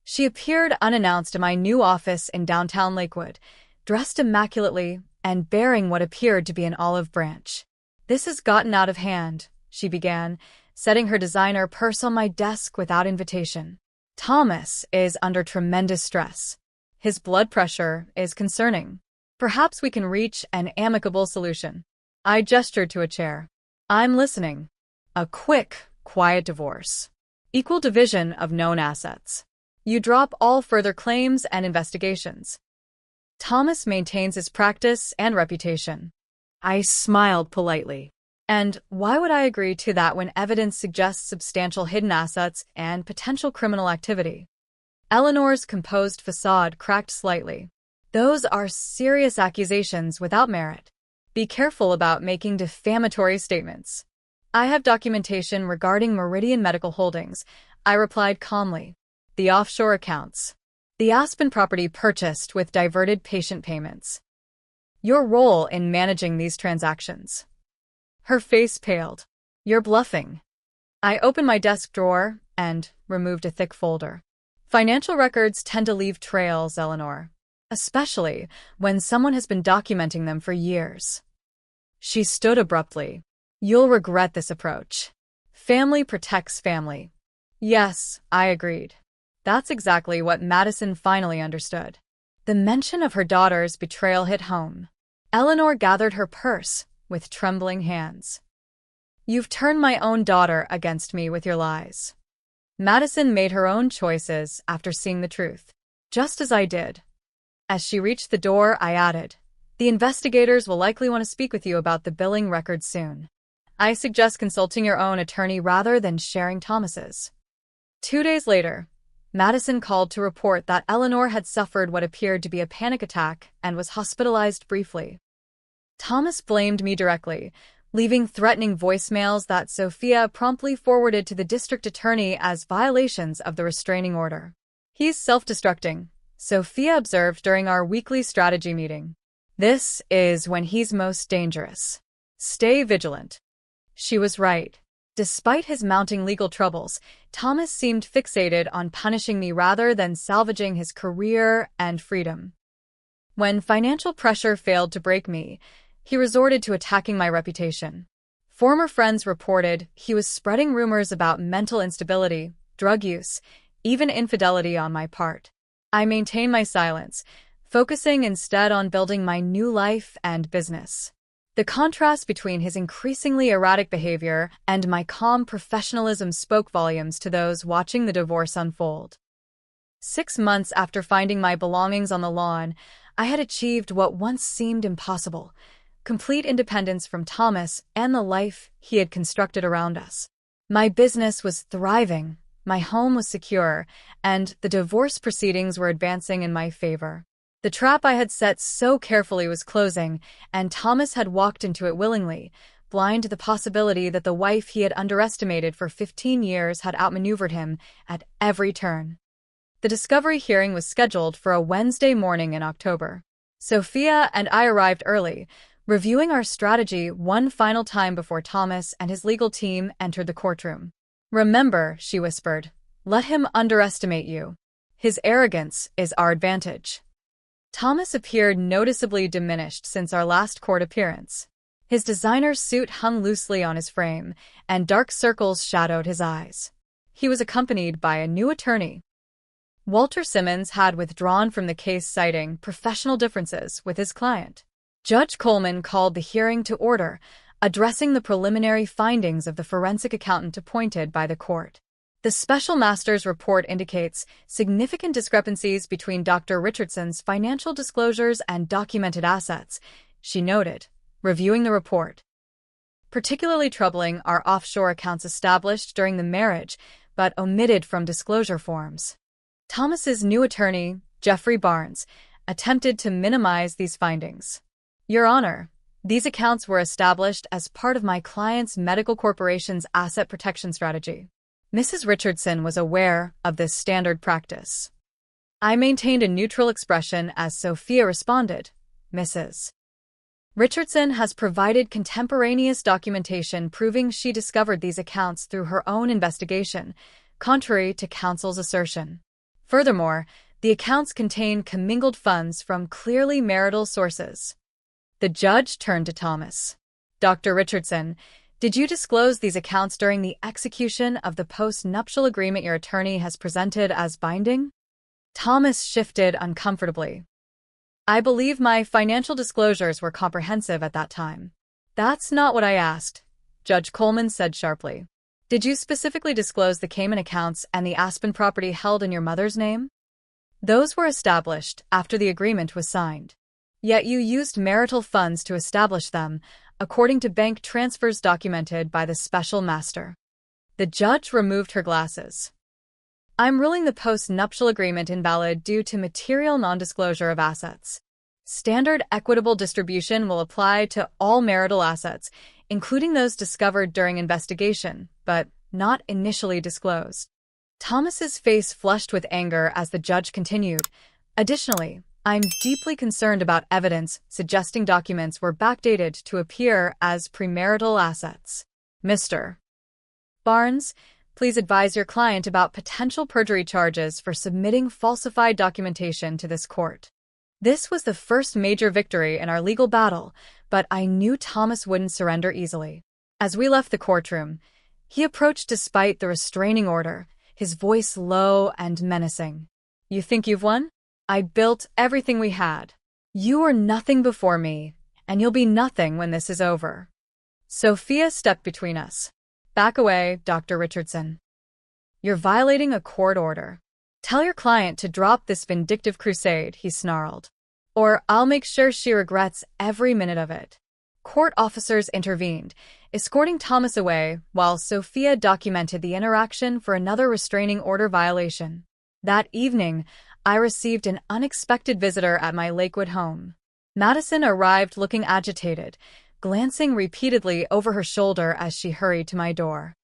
She appeared unannounced in my new office in downtown Lakewood, dressed immaculately and bearing what appeared to be an olive branch. "This has gotten out of hand," she began, setting her designer purse on my desk without invitation. "Thomas is under tremendous stress. His blood pressure is concerning. Perhaps we can reach an amicable solution." I gestured to a chair. "I'm listening. A quick, quiet divorce. Equal division of known assets. You drop all further claims and investigations. Thomas maintains his practice and reputation." I smiled politely. "And why would I agree to that when evidence suggests substantial hidden assets and potential criminal activity?" Eleanor's composed facade cracked slightly. Those are serious accusations without merit. Be careful about making defamatory statements. I have documentation regarding Meridian Medical Holdings, I replied calmly. The offshore accounts. The Aspen property purchased with diverted patient payments. Your role in managing these transactions. Her face paled. You're bluffing. I opened my desk drawer and removed a thick folder. Financial records tend to leave trails, Eleanor, especially when someone has been documenting them for years. She stood abruptly. You'll regret this approach. Family protects family. Yes, I agreed. That's exactly what Madison finally understood. The mention of her daughter's betrayal hit home. Eleanor gathered her purse with trembling hands. You've turned my own daughter against me with your lies. Madison made her own choices after seeing the truth, just as I did. As she reached the door, I added, the investigators will likely want to speak with you about the billing records soon. I suggest consulting your own attorney rather than sharing Thomas's. 2 days later, Madison called to report that Eleanor had suffered what appeared to be a panic attack and was hospitalized briefly. Thomas blamed me directly, leaving threatening voicemails that Sophia promptly forwarded to the district attorney as violations of the restraining order. He's self-destructing, Sophia observed during our weekly strategy meeting. This is when he's most dangerous. Stay vigilant. She was right. Despite his mounting legal troubles, Thomas seemed fixated on punishing me rather than salvaging his career and freedom. When financial pressure failed to break me, he resorted to attacking my reputation. Former friends reported he was spreading rumors about mental instability, drug use, even infidelity on my part. I maintained my silence, focusing instead on building my new life and business. The contrast between his increasingly erratic behavior and my calm professionalism spoke volumes to those watching the divorce unfold. 6 months after finding my belongings on the lawn, I had achieved what once seemed impossible: complete independence from Thomas and the life he had constructed around us. My business was thriving, my home was secure, and the divorce proceedings were advancing in my favor. The trap I had set so carefully was closing, and Thomas had walked into it willingly, blind to the possibility that the wife he had underestimated for 15 years had outmaneuvered him at every turn. The discovery hearing was scheduled for a Wednesday morning in October. Sophia and I arrived early, reviewing our strategy one final time before Thomas and his legal team entered the courtroom. Remember, she whispered, let him underestimate you. His arrogance is our advantage. Thomas appeared noticeably diminished since our last court appearance. His designer suit hung loosely on his frame, and dark circles shadowed his eyes. He was accompanied by a new attorney. Walter Simmons had withdrawn from the case, citing professional differences with his client. Judge Coleman called the hearing to order, addressing the preliminary findings of the forensic accountant appointed by the court. The special master's report indicates significant discrepancies between Dr. Richardson's financial disclosures and documented assets, she noted, reviewing the report. Particularly troubling are offshore accounts established during the marriage but omitted from disclosure forms. Thomas's new attorney, Jeffrey Barnes, attempted to minimize these findings. Your Honor, these accounts were established as part of my client's medical corporation's asset protection strategy. Mrs. Richardson was aware of this standard practice. I maintained a neutral expression as Sophia responded, Mrs. Richardson has provided contemporaneous documentation proving she discovered these accounts through her own investigation, contrary to counsel's assertion. Furthermore, the accounts contain commingled funds from clearly marital sources. The judge turned to Thomas. Dr. Richardson, did you disclose these accounts during the execution of the post-nuptial agreement your attorney has presented as binding? Thomas shifted uncomfortably. I believe my financial disclosures were comprehensive at that time. That's not what I asked, Judge Coleman said sharply. Did you specifically disclose the Cayman accounts and the Aspen property held in your mother's name? Those were established after the agreement was signed. Yet you used marital funds to establish them, according to bank transfers documented by the special master. The judge removed her glasses. I'm ruling the post-nuptial agreement invalid due to material non-disclosure of assets. Standard equitable distribution will apply to all marital assets, including those discovered during investigation, but not initially disclosed. Thomas's face flushed with anger as the judge continued. Additionally, I'm deeply concerned about evidence suggesting documents were backdated to appear as premarital assets. Mr. Barnes, please advise your client about potential perjury charges for submitting falsified documentation to this court. This was the first major victory in our legal battle, but I knew Thomas wouldn't surrender easily. As we left the courtroom, he approached despite the restraining order, his voice low and menacing. You think you've won? I built everything we had. You were nothing before me, and you'll be nothing when this is over. Sophia stepped between us. Back away, Dr. Richardson. You're violating a court order. Tell your client to drop this vindictive crusade, he snarled. Or I'll make sure she regrets every minute of it. Court officers intervened, escorting Thomas away while Sophia documented the interaction for another restraining order violation. That evening, I received an unexpected visitor at my Lakewood home. Madison arrived looking agitated, glancing repeatedly over her shoulder as she hurried to my door.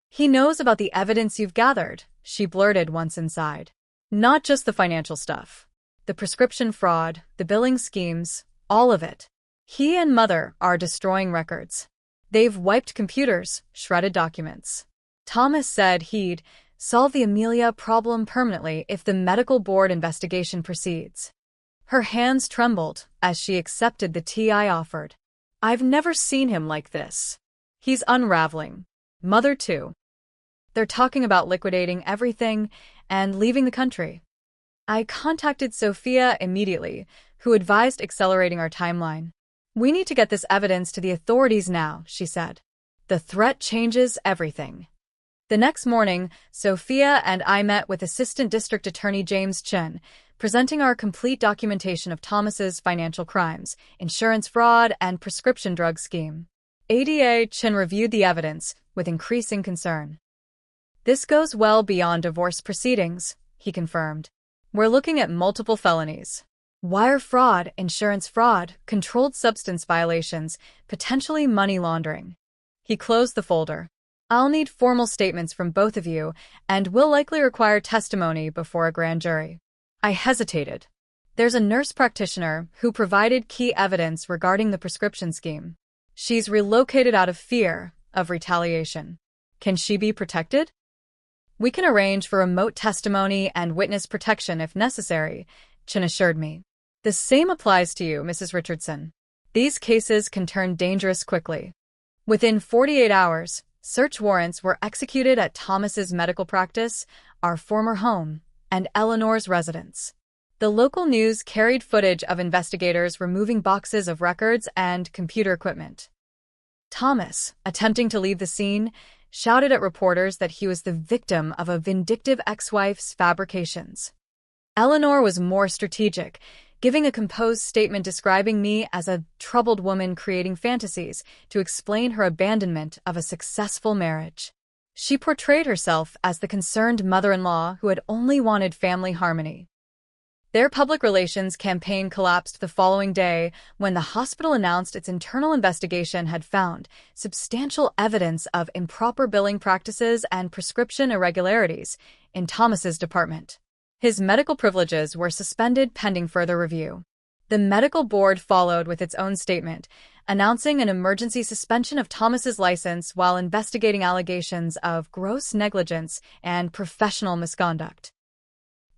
He knows about the evidence you've gathered, she blurted once inside. Not just the financial stuff. The prescription fraud, the billing schemes, all of it. He and Mother are destroying records. They've wiped computers, shredded documents. Thomas said he'd solve the Amelia problem permanently if the medical board investigation proceeds. Her hands trembled as she accepted the tea I offered. I've never seen him like this. He's unraveling. Mother too. They're talking about liquidating everything and leaving the country. I contacted Sophia immediately, who advised accelerating our timeline. We need to get this evidence to the authorities now, she said. The threat changes everything. The next morning, Sophia and I met with Assistant District Attorney James Chin, presenting our complete documentation of Thomas's financial crimes, insurance fraud, and prescription drug scheme. ADA Chin reviewed the evidence with increasing concern. This goes well beyond divorce proceedings, he confirmed. We're looking at multiple felonies. Wire fraud, insurance fraud, controlled substance violations, potentially money laundering. He closed the folder. I'll need formal statements from both of you, and will likely require testimony before a grand jury. I hesitated. There's a nurse practitioner who provided key evidence regarding the prescription scheme. She's relocated out of fear of retaliation. Can she be protected? We can arrange for remote testimony and witness protection if necessary, Chin assured me. The same applies to you, Mrs. Richardson. These cases can turn dangerous quickly. Within 48 hours, search warrants were executed at Thomas's medical practice, our former home, and Eleanor's residence. The local news carried footage of investigators removing boxes of records and computer equipment. Thomas, attempting to leave the scene, shouted at reporters that he was the victim of a vindictive ex-wife's fabrications. Eleanor was more strategic, giving a composed statement describing me as a troubled woman creating fantasies to explain her abandonment of a successful marriage. She portrayed herself as the concerned mother-in-law who had only wanted family harmony. Their public relations campaign collapsed the following day when the hospital announced its internal investigation had found substantial evidence of improper billing practices and prescription irregularities in Thomas's department. His medical privileges were suspended pending further review. The medical board followed with its own statement, announcing an emergency suspension of Thomas's license while investigating allegations of gross negligence and professional misconduct.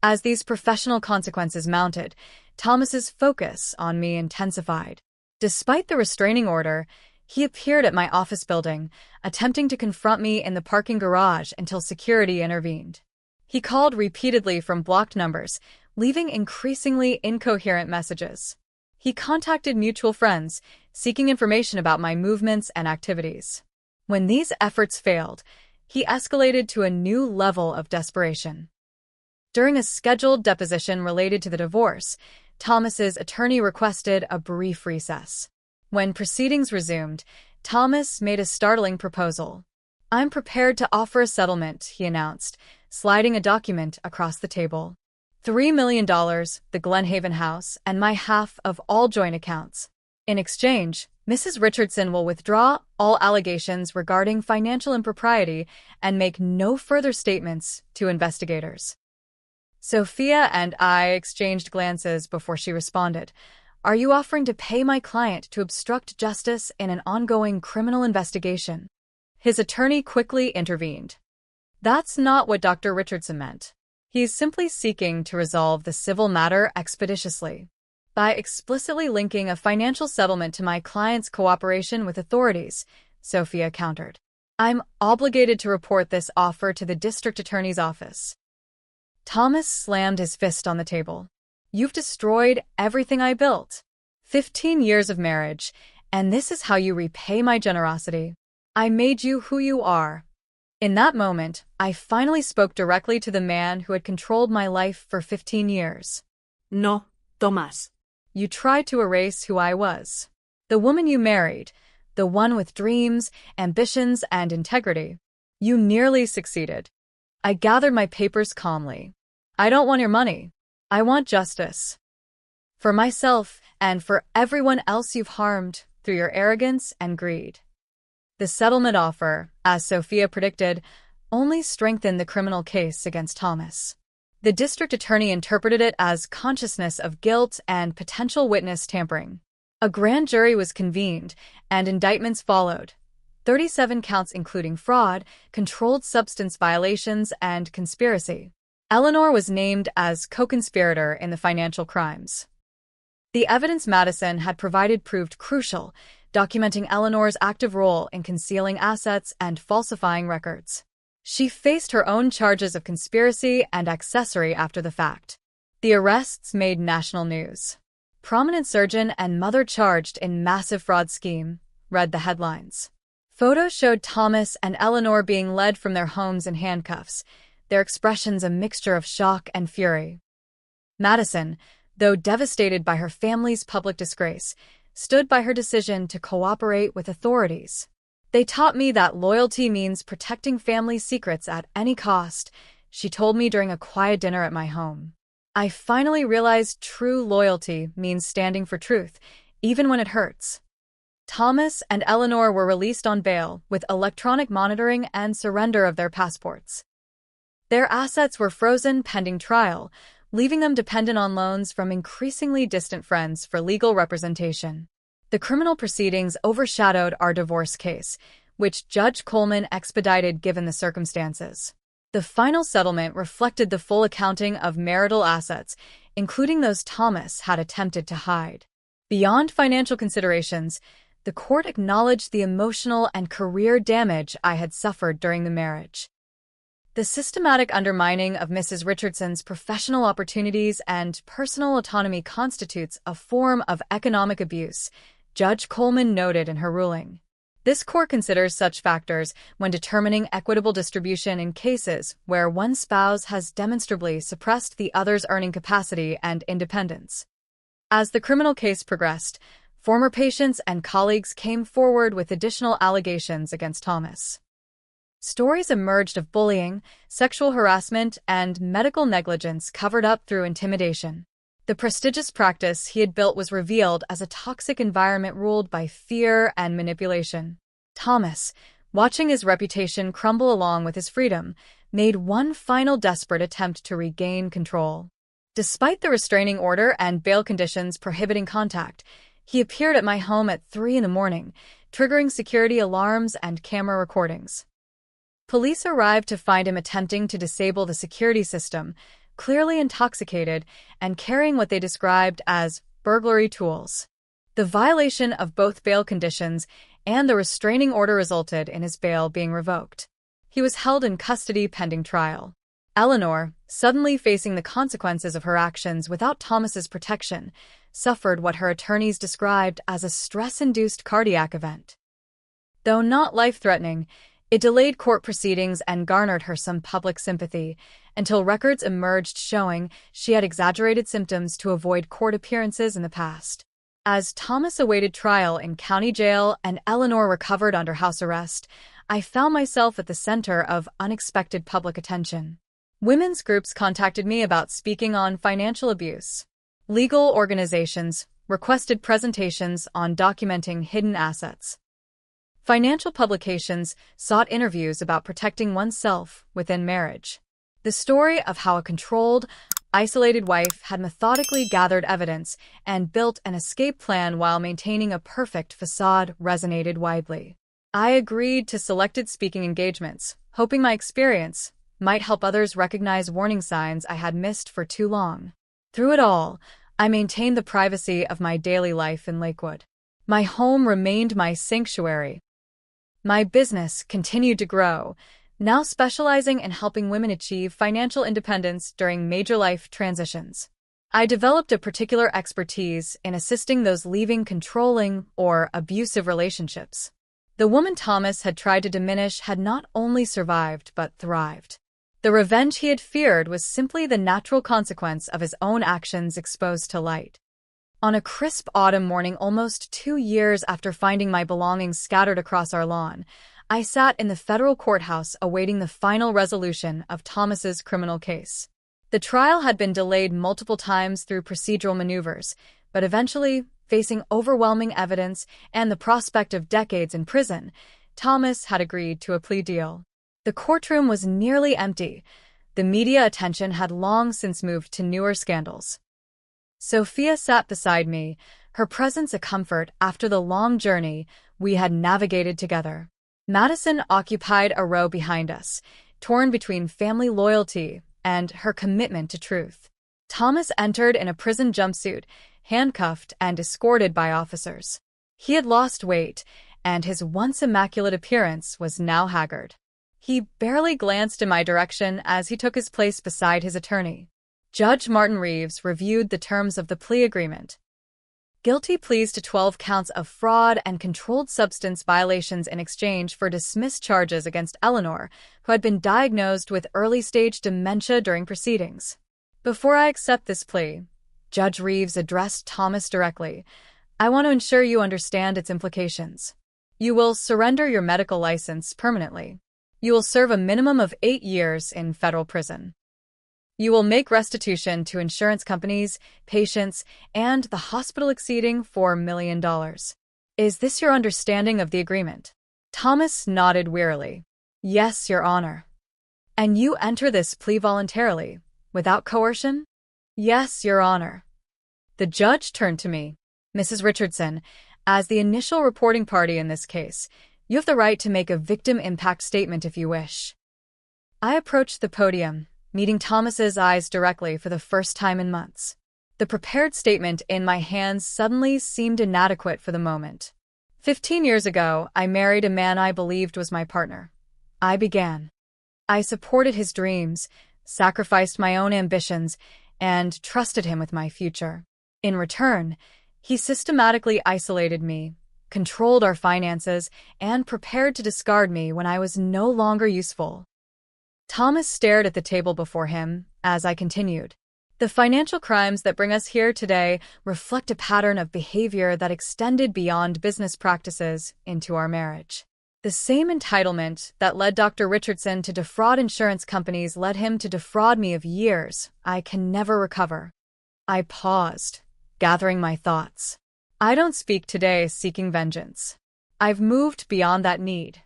As these professional consequences mounted, Thomas's focus on me intensified. Despite the restraining order, he appeared at my office building, attempting to confront me in the parking garage until security intervened. He called repeatedly from blocked numbers, leaving increasingly incoherent messages. He contacted mutual friends, seeking information about my movements and activities. When these efforts failed, he escalated to a new level of desperation. During a scheduled deposition related to the divorce, Thomas's attorney requested a brief recess. When proceedings resumed, Thomas made a startling proposal. I'm prepared to offer a settlement, he announced, sliding a document across the table. $3 million, the Glenhaven house, and my half of all joint accounts. In exchange, Mrs. Richardson will withdraw all allegations regarding financial impropriety and make no further statements to investigators. Sophia and I exchanged glances before she responded. Are you offering to pay my client to obstruct justice in an ongoing criminal investigation? His attorney quickly intervened. That's not what Dr. Richardson meant. He's simply seeking to resolve the civil matter expeditiously. By explicitly linking a financial settlement to my client's cooperation with authorities, Sophia countered. I'm obligated to report this offer to the district attorney's office. Thomas slammed his fist on the table. You've destroyed everything I built. 15 years of marriage, and this is how you repay my generosity. I made you who you are. In that moment, I finally spoke directly to the man who had controlled my life for 15 years. No, Tomás. You tried to erase who I was. The woman you married, the one with dreams, ambitions, and integrity. You nearly succeeded. I gathered my papers calmly. I don't want your money. I want justice. For myself and for everyone else you've harmed through your arrogance and greed. The settlement offer, as Sophia predicted, only strengthened the criminal case against Thomas. The district attorney interpreted it as consciousness of guilt and potential witness tampering. A grand jury was convened, and indictments followed. 37 counts including fraud, controlled substance violations, and conspiracy. Eleanor was named as co-conspirator in the financial crimes. The evidence Madison had provided proved crucial, documenting Eleanor's active role in concealing assets and falsifying records. She faced her own charges of conspiracy and accessory after the fact. The arrests made national news. Prominent surgeon and mother charged in massive fraud scheme, read the headlines. Photos showed Thomas and Eleanor being led from their homes in handcuffs, their expressions a mixture of shock and fury. Madison, though devastated by her family's public disgrace, stood by her decision to cooperate with authorities. They taught me that loyalty means protecting family secrets at any cost, she told me during a quiet dinner at my home. I finally realized true loyalty means standing for truth, even when it hurts. Thomas and Eleanor were released on bail with electronic monitoring and surrender of their passports. Their assets were frozen pending trial, leaving them dependent on loans from increasingly distant friends for legal representation. The criminal proceedings overshadowed our divorce case, which Judge Coleman expedited given the circumstances. The final settlement reflected the full accounting of marital assets, including those Thomas had attempted to hide. Beyond financial considerations, the court acknowledged the emotional and career damage I had suffered during the marriage. The systematic undermining of Mrs. Richardson's professional opportunities and personal autonomy constitutes a form of economic abuse, Judge Coleman noted in her ruling. This court considers such factors when determining equitable distribution in cases where one spouse has demonstrably suppressed the other's earning capacity and independence. As the criminal case progressed, former patients and colleagues came forward with additional allegations against Thomas. Stories emerged of bullying, sexual harassment, and medical negligence covered up through intimidation. The prestigious practice he had built was revealed as a toxic environment ruled by fear and manipulation. Thomas, watching his reputation crumble along with his freedom, made one final desperate attempt to regain control. Despite the restraining order and bail conditions prohibiting contact, he appeared at my home at 3 a.m, triggering security alarms and camera recordings. Police arrived to find him attempting to disable the security system, clearly intoxicated and carrying what they described as burglary tools. The violation of both bail conditions and the restraining order resulted in his bail being revoked. He was held in custody pending trial. Eleanor, suddenly facing the consequences of her actions without Thomas's protection, suffered what her attorneys described as a stress-induced cardiac event. Though not life-threatening, it delayed court proceedings and garnered her some public sympathy, until records emerged showing she had exaggerated symptoms to avoid court appearances in the past. As Thomas awaited trial in county jail and Eleanor recovered under house arrest, I found myself at the center of unexpected public attention. Women's groups contacted me about speaking on financial abuse. Legal organizations requested presentations on documenting hidden assets. Financial publications sought interviews about protecting oneself within marriage. The story of how a controlled, isolated wife had methodically gathered evidence and built an escape plan while maintaining a perfect facade resonated widely. I agreed to selected speaking engagements, hoping my experience might help others recognize warning signs I had missed for too long. Through it all, I maintained the privacy of my daily life in Lakewood. My home remained my sanctuary. My business continued to grow, now specializing in helping women achieve financial independence during major life transitions. I developed a particular expertise in assisting those leaving controlling or abusive relationships. The woman Thomas had tried to diminish had not only survived but thrived. The revenge he had feared was simply the natural consequence of his own actions exposed to light. On a crisp autumn morning almost 2 years after finding my belongings scattered across our lawn, I sat in the federal courthouse awaiting the final resolution of Thomas's criminal case. The trial had been delayed multiple times through procedural maneuvers, but eventually, facing overwhelming evidence and the prospect of decades in prison, Thomas had agreed to a plea deal. The courtroom was nearly empty. The media attention had long since moved to newer scandals. Sophia sat beside me, her presence a comfort after the long journey we had navigated together. Madison occupied a row behind us, torn between family loyalty and her commitment to truth. Thomas entered in a prison jumpsuit, handcuffed and escorted by officers. He had lost weight, and his once immaculate appearance was now haggard. He barely glanced in my direction as he took his place beside his attorney. Judge Martin Reeves reviewed the terms of the plea agreement. Guilty pleas to 12 counts of fraud and controlled substance violations in exchange for dismissed charges against Eleanor, who had been diagnosed with early-stage dementia during proceedings. Before I accept this plea, Judge Reeves addressed Thomas directly. I want to ensure you understand its implications. You will surrender your medical license permanently. You will serve a minimum of 8 years in federal prison. You will make restitution to insurance companies, patients, and the hospital exceeding $4 million. Is this your understanding of the agreement? Thomas nodded wearily. Yes, Your Honor. And you enter this plea voluntarily, without coercion? Yes, Your Honor. The judge turned to me. Mrs. Richardson, as the initial reporting party in this case, you have the right to make a victim impact statement if you wish. I approached the podium, meeting Thomas's eyes directly for the first time in months. The prepared statement in my hands suddenly seemed inadequate for the moment. 15 years ago, I married a man I believed was my partner. I began. I supported his dreams, sacrificed my own ambitions, and trusted him with my future. In return, he systematically isolated me, controlled our finances, and prepared to discard me when I was no longer useful. Thomas stared at the table before him as I continued. The financial crimes that bring us here today reflect a pattern of behavior that extended beyond business practices into our marriage. The same entitlement that led Dr. Richardson to defraud insurance companies led him to defraud me of years I can never recover. I paused, gathering my thoughts. I don't speak today seeking vengeance. I've moved beyond that need.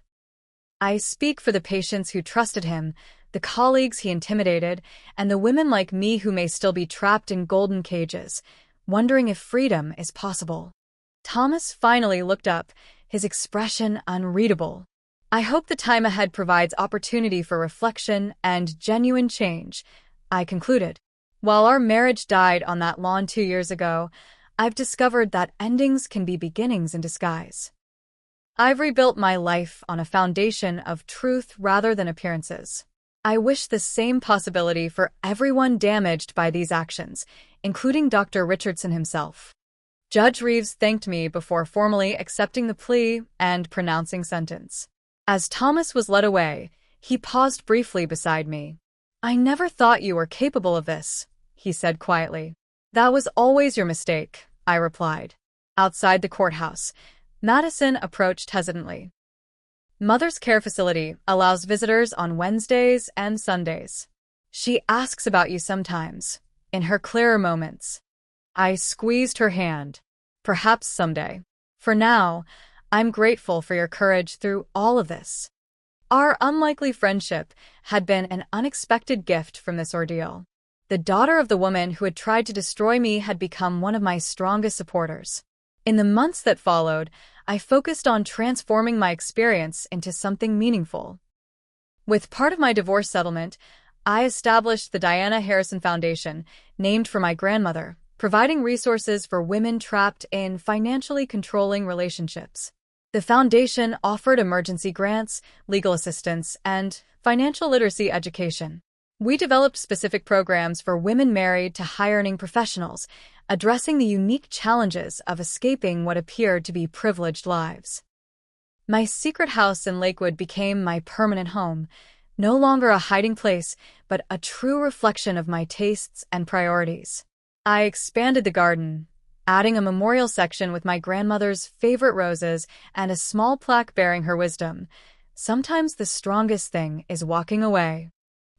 I speak for the patients who trusted him, the colleagues he intimidated, and the women like me who may still be trapped in golden cages, wondering if freedom is possible. Thomas finally looked up, his expression unreadable. I hope the time ahead provides opportunity for reflection and genuine change, I concluded. While our marriage died on that lawn 2 years ago, I've discovered that endings can be beginnings in disguise. I've rebuilt my life on a foundation of truth rather than appearances. I wish the same possibility for everyone damaged by these actions, including Dr. Richardson himself. Judge Reeves thanked me before formally accepting the plea and pronouncing sentence. As Thomas was led away, he paused briefly beside me. I never thought you were capable of this, he said quietly. That was always your mistake, I replied. Outside the courthouse, Madison approached hesitantly. Mother's Care Facility allows visitors on Wednesdays and Sundays. She asks about you sometimes, in her clearer moments. I squeezed her hand. Perhaps someday. For now, I'm grateful for your courage through all of this. Our unlikely friendship had been an unexpected gift from this ordeal. The daughter of the woman who had tried to destroy me had become one of my strongest supporters. In the months that followed, I focused on transforming my experience into something meaningful. With part of my divorce settlement, I established the Diana Harrison Foundation, named for my grandmother, providing resources for women trapped in financially controlling relationships. The foundation offered emergency grants, legal assistance, and financial literacy education. We developed specific programs for women married to high-earning professionals, addressing the unique challenges of escaping what appeared to be privileged lives. My secret house in Lakewood became my permanent home, no longer a hiding place, but a true reflection of my tastes and priorities. I expanded the garden, adding a memorial section with my grandmother's favorite roses and a small plaque bearing her wisdom. Sometimes the strongest thing is walking away.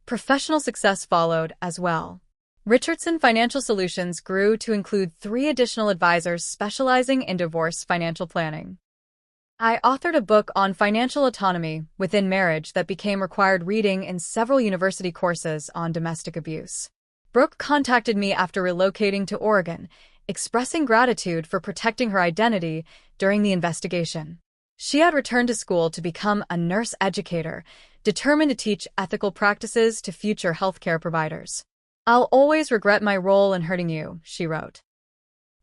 Professional success followed as well. Richardson Financial Solutions grew to include 3 additional advisors specializing in divorce financial planning. I authored a book on financial autonomy within marriage that became required reading in several university courses on domestic abuse. Brooke contacted me after relocating to Oregon, expressing gratitude for protecting her identity during the investigation. She had returned to school to become a nurse educator, determined to teach ethical practices to future healthcare providers. "I'll always regret my role in hurting you," she wrote.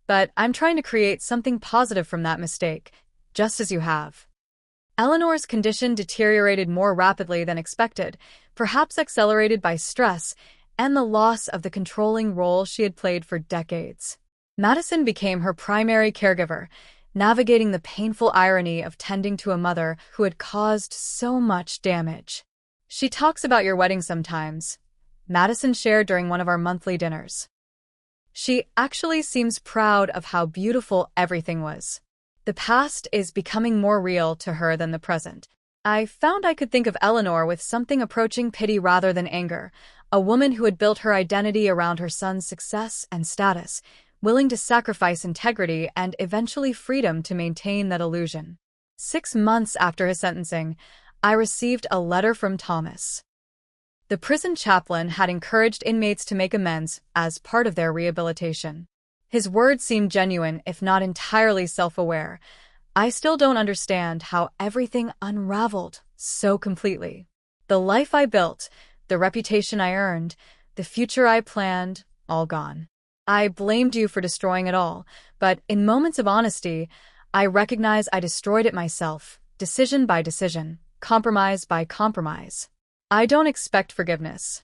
"But I'm trying to create something positive from that mistake, just as you have." Eleanor's condition deteriorated more rapidly than expected, perhaps accelerated by stress and the loss of the controlling role she had played for decades. Madison became her primary caregiver, navigating the painful irony of tending to a mother who had caused so much damage. "She talks about your wedding sometimes," Madison shared during one of our monthly dinners. "She actually seems proud of how beautiful everything was. The past is becoming more real to her than the present." I found I could think of Eleanor with something approaching pity rather than anger, a woman who had built her identity around her son's success and status, willing to sacrifice integrity and eventually freedom to maintain that illusion. 6 months after his sentencing, I received a letter from Thomas. The prison chaplain had encouraged inmates to make amends as part of their rehabilitation. His words seemed genuine, if not entirely self-aware. I still don't understand how everything unraveled so completely. The life I built, the reputation I earned, the future I planned, all gone. I blamed you for destroying it all, but in moments of honesty, I recognize I destroyed it myself, decision by decision, compromise by compromise. I don't expect forgiveness.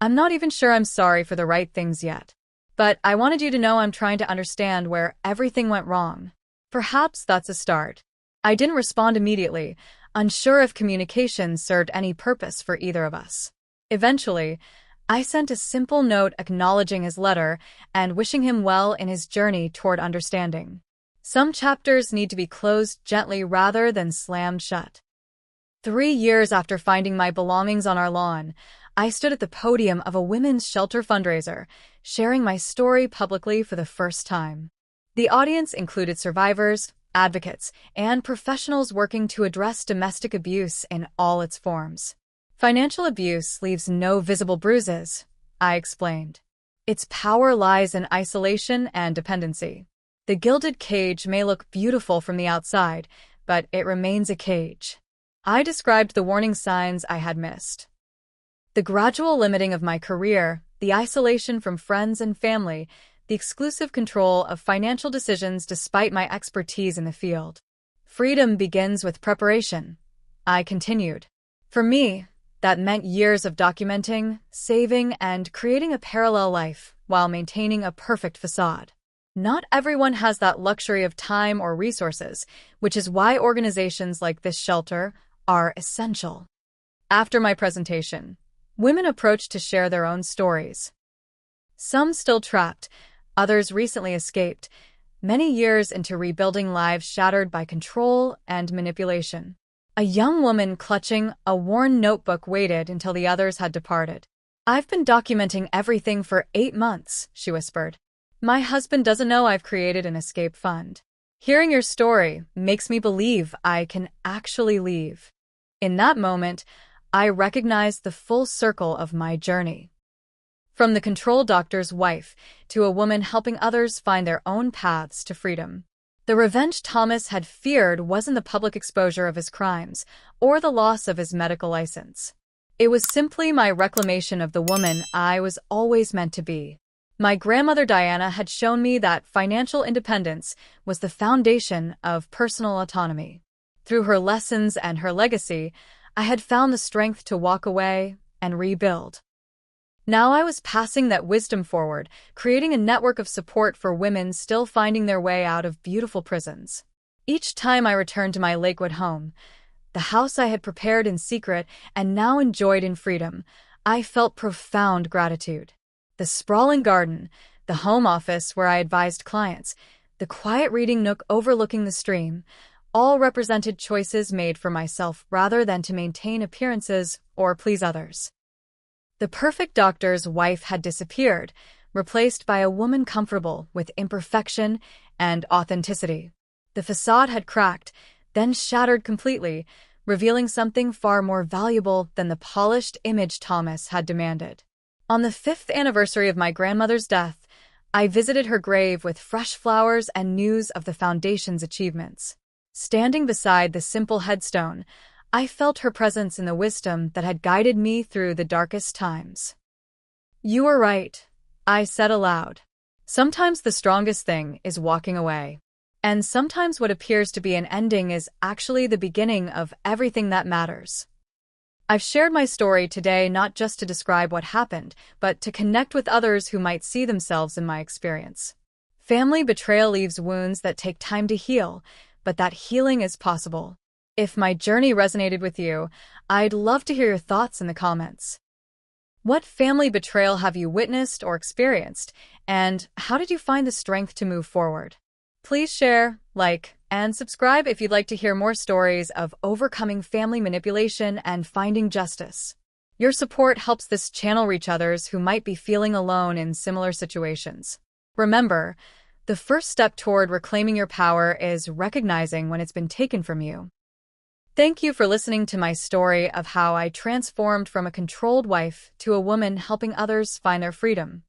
I'm not even sure I'm sorry for the right things yet. But I wanted you to know I'm trying to understand where everything went wrong. Perhaps that's a start. I didn't respond immediately, unsure if communication served any purpose for either of us. Eventually, I sent a simple note acknowledging his letter and wishing him well in his journey toward understanding. Some chapters need to be closed gently rather than slammed shut. 3 years after finding my belongings on our lawn, I stood at the podium of a women's shelter fundraiser, sharing my story publicly for the first time. The audience included survivors, advocates, and professionals working to address domestic abuse in all its forms. "Financial abuse leaves no visible bruises," I explained. "Its power lies in isolation and dependency. The gilded cage may look beautiful from the outside, but it remains a cage." I described the warning signs I had missed. The gradual limiting of my career, the isolation from friends and family, the exclusive control of financial decisions despite my expertise in the field. "Freedom begins with preparation," I continued. For me, that meant years of documenting, saving, and creating a parallel life while maintaining a perfect facade. Not everyone has that luxury of time or resources, which is why organizations like this shelter are essential. After my presentation, women approached to share their own stories. Some still trapped, others recently escaped, many years into rebuilding lives shattered by control and manipulation. A young woman clutching a worn notebook waited until the others had departed. I've been documenting everything for 8 months, she whispered. My husband doesn't know I've created an escape fund. Hearing your story makes me believe I can actually leave. In that moment, I recognized the full circle of my journey. From the control doctor's wife to a woman helping others find their own paths to freedom. The revenge Thomas had feared wasn't the public exposure of his crimes or the loss of his medical license. It was simply my reclamation of the woman I was always meant to be. My grandmother Diana had shown me that financial independence was the foundation of personal autonomy. Through her lessons and her legacy, I had found the strength to walk away and rebuild. Now I was passing that wisdom forward, creating a network of support for women still finding their way out of beautiful prisons. Each time I returned to my Lakewood home, the house I had prepared in secret and now enjoyed in freedom, I felt profound gratitude. The sprawling garden, the home office where I advised clients, the quiet reading nook overlooking the stream, all represented choices made for myself rather than to maintain appearances or please others. The perfect doctor's wife had disappeared, replaced by a woman comfortable with imperfection and authenticity. The facade had cracked, then shattered completely, revealing something far more valuable than the polished image Thomas had demanded. On the 5th anniversary of my grandmother's death, I visited her grave with fresh flowers and news of the Foundation's achievements. Standing beside the simple headstone, I felt her presence in the wisdom that had guided me through the darkest times. You were right, I said aloud. Sometimes the strongest thing is walking away. And sometimes what appears to be an ending is actually the beginning of everything that matters. I've shared my story today not just to describe what happened, but to connect with others who might see themselves in my experience. Family betrayal leaves wounds that take time to heal, but that healing is possible. If my journey resonated with you, I'd love to hear your thoughts in the comments. What family betrayal have you witnessed or experienced, and how did you find the strength to move forward? Please share, like, and subscribe if you'd like to hear more stories of overcoming family manipulation and finding justice. Your support helps this channel reach others who might be feeling alone in similar situations. Remember, the first step toward reclaiming your power is recognizing when it's been taken from you. Thank you for listening to my story of how I transformed from a controlled wife to a woman helping others find their freedom.